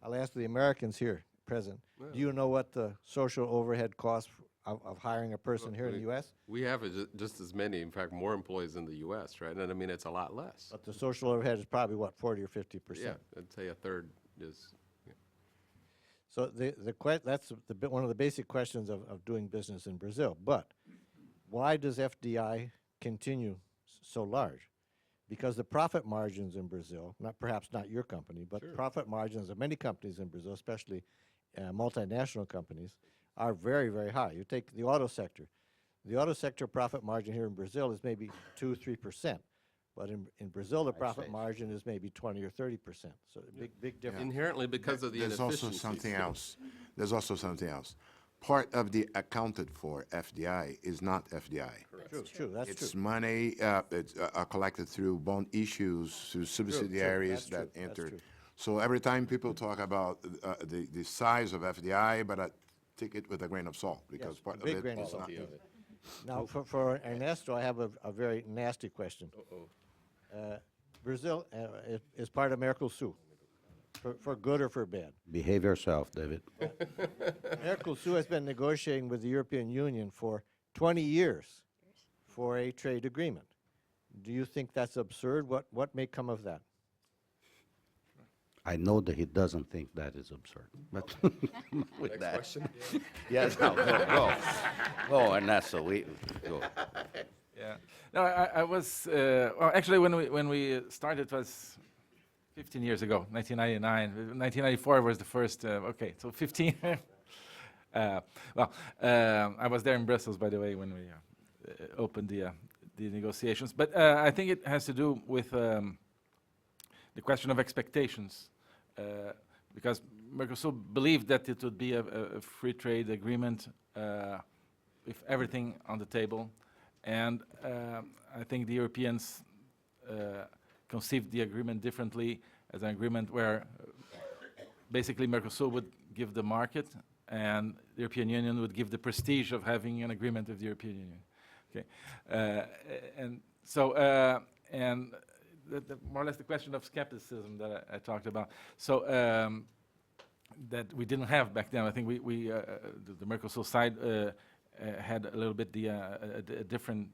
I'll ask the Americans here present, do you know what the social overhead costs of hiring a person here in the U.S.? We have just as many, in fact, more employees in the U.S., right? And I mean, it's a lot less. But the social overhead is probably, what, 40 or 50%? Yeah, I'd say a third is, yeah. So that's one of the basic questions of doing business in Brazil. But why does FDI continue so large? Because the profit margins in Brazil, perhaps not your company, but profit margins of many companies in Brazil, especially multinational companies, are very, very high. You take the auto sector. The auto sector profit margin here in Brazil is maybe 2-3%. But in Brazil, the profit margin is maybe 20 or 30%. So big difference. Inherently because of the There's inefficiencies. also something else. There's also something else. Part of the accounted for FDI is not FDI. True, that's It's true. money collected through bond issues, through subsidiaries That's that true, that's entered. true. So every time people talk about the size of FDI, but I take it with a grain of salt, because Yes, part a of big it grain of is salt. not. Now, for Ernesto, I have a very nasty question. Brazil is part of Mercosul, for good or for bad. Behave yourself, David. Mercosul has been negotiating with the European Union for 20 years for a trade agreement. Do you think that's absurd? What may come of that? I know that he doesn't think that is absurd, but with Next that. question? Yes, no, go. Go, Ernesto, go. Yeah. No, I was, well, actually, when we started, it was 15 years ago, 1999. 1994 was the first, okay, so 15. Well, I was there in Brussels, by the way, when we opened the negotiations. But I think it has to do with the question of expectations, because Mercosur believed that it would be a free trade agreement with everything on the table. And I think the Europeans conceived the agreement differently, as an agreement where basically Mercosur would give the market and the European Union would give the prestige of having an agreement with the European Union. Okay, and so and more or less the question of skepticism that I talked about. So that we didn't have back then. I think the Mercosur side had a little bit a different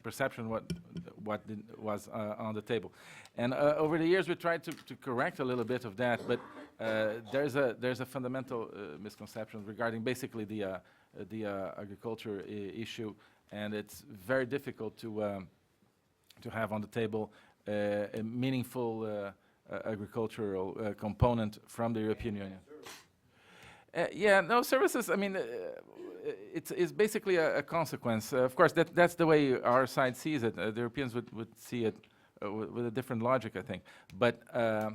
perception what was on the table, and over the years we tried to correct a little bit of that. But there's a fundamental misconception regarding basically the agriculture issue, and it's very difficult to have on the table a meaningful agricultural component from the European Union. Yeah, no, services, I mean, it's basically a consequence. Of course, that's the way our side sees it. The Europeans would see it with a different logic, I think. But I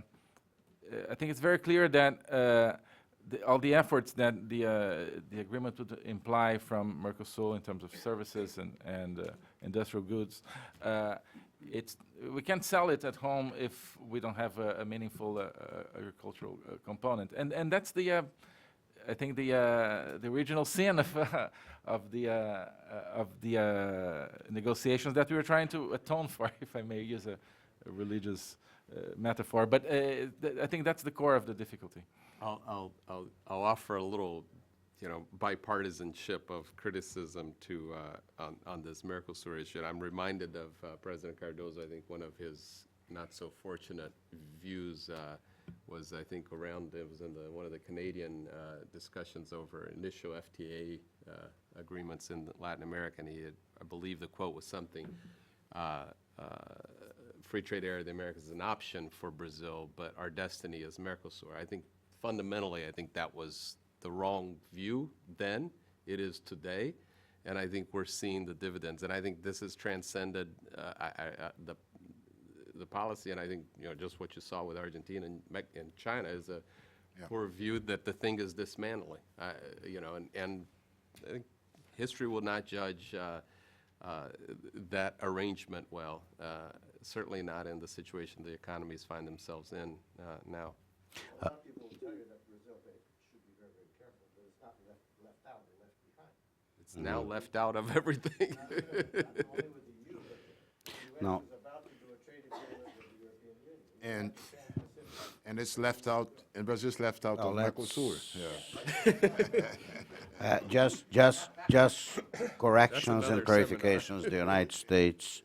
think it's very clear that all the efforts that the agreement would imply from Mercosur in terms of services and industrial goods, we can't sell it at home if we don't have a meaningful agricultural component. And that's I think the original sin of the negotiations that we were trying to atone for, if I may use a religious metaphor. But I think that's the core of the difficulty. I'll offer a little, bipartisanship of criticism to on this Mercosur issue. And I'm reminded of President Cardoso. I think one of his not so fortunate views was, I think, it was in one of the Canadian discussions over initial FTA agreements in Latin America. And I believe the quote was something, free trade area of the Americas is an option for Brazil, but our destiny is Mercosur. I think fundamentally, that was the wrong view then. It is today. And I think we're seeing the dividends. And I think this has transcended the policy, and I think, just what you saw with Argentina and China is a poor view that the thing is dismantling. And I think history will not judge that arrangement well, certainly not in the situation the economies find themselves in now. A lot of people will tell you that Brazil should be very, very careful, but it's not left out or left behind. It's now left out of everything. Not only with the EU, but the US No. is about to do a trade agreement with the European Union. And it's left out, and Brazil's left out Oh, of let's- Mercosur. Yeah. Just corrections another and clarifications. The United States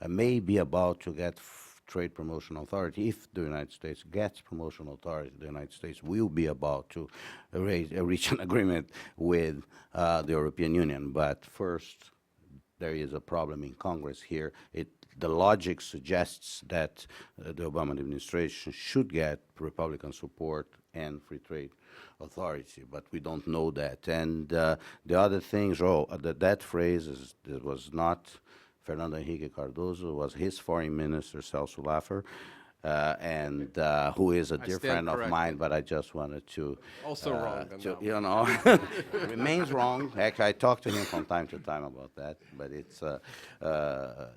may be about to get trade promotion authority. If the United States gets promotion authority, the United States will be about to reach an agreement with the European Union. But first, there is a problem in Congress here. The logic suggests that the Obama administration should get Republican support and free trade authority, but we don't know that. And the other things, that phrase was not Fernando Henrique Cardoso, was his foreign minister, Celso Laffer, and who is a dear stand friend of corrected. mine, but I just wanted to... Also wrong on that You know, remains wrong. Actually, I talked to him from time to time about that, but it's,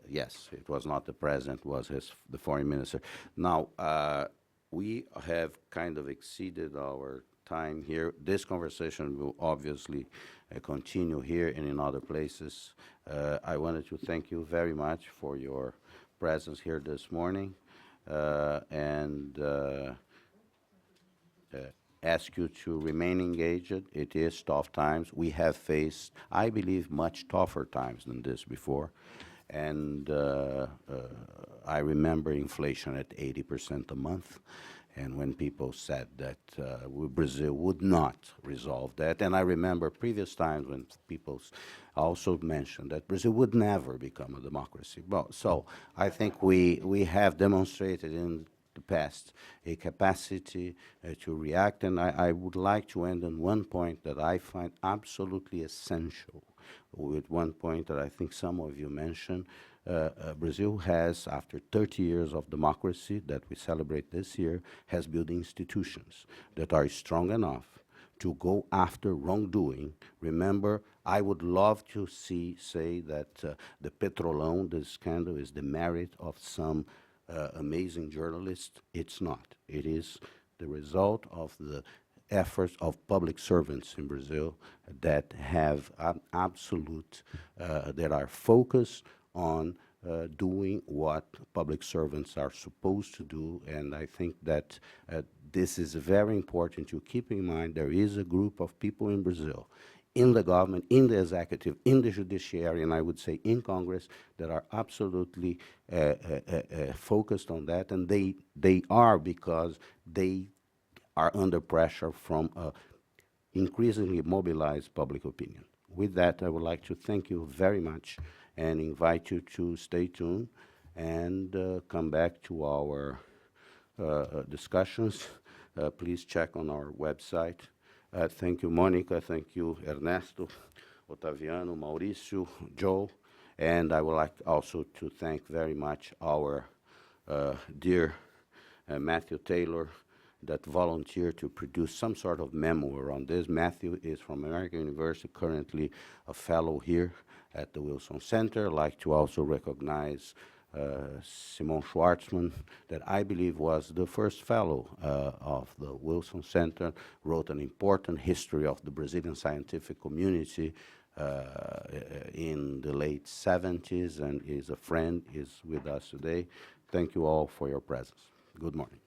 yes, it was not the president, it was the foreign minister. Now, we have kind of exceeded our time here. This conversation will obviously continue here and in other places. I wanted to thank you very much for your presence here this morning, and ask you to remain engaged. It is tough times. We have faced, I believe, much tougher times than this before. And I remember inflation at 80% a month. And when people said that Brazil would not resolve that, and I remember previous times when people also mentioned that Brazil would never become a democracy. Well, so I think we have demonstrated in the past a capacity to react, and I would like to end on one point that I find absolutely essential, with one point that I think some of you mentioned. Brazil has, after 30 years of democracy that we celebrate this year, has built institutions that are strong enough to go after wrongdoing. Remember, I would love to say that the Petrolão, the scandal, is the merit of some amazing journalists. It's not. It is the result of the efforts of public servants in Brazil that have absolute, that are focused on doing what public servants are supposed to do. And I think that this is very important to keep in mind. There is a group of people in Brazil, in the government, in the executive, in the judiciary, and I would say in Congress, that are absolutely focused on that. And they are, because they are under pressure from increasingly mobilized public opinion. With that, I would like to thank you very much and invite you to stay tuned and come back to our discussions. Please check on our website. Thank you, Monica. Thank you, Ernesto, Otaviano, Mauricio, Joe. And I would like also to thank very much our dear Matthew Taylor, that volunteered to produce some sort of memoir on this. Matthew is from American University, currently a fellow here at the Wilson Center. I'd like to also recognize Simon Schwartzman, that I believe was the first fellow of the Wilson Center, wrote an important history of the Brazilian scientific community in the late 70s, and is a friend, is with us today. Thank you all for your presence. Good morning.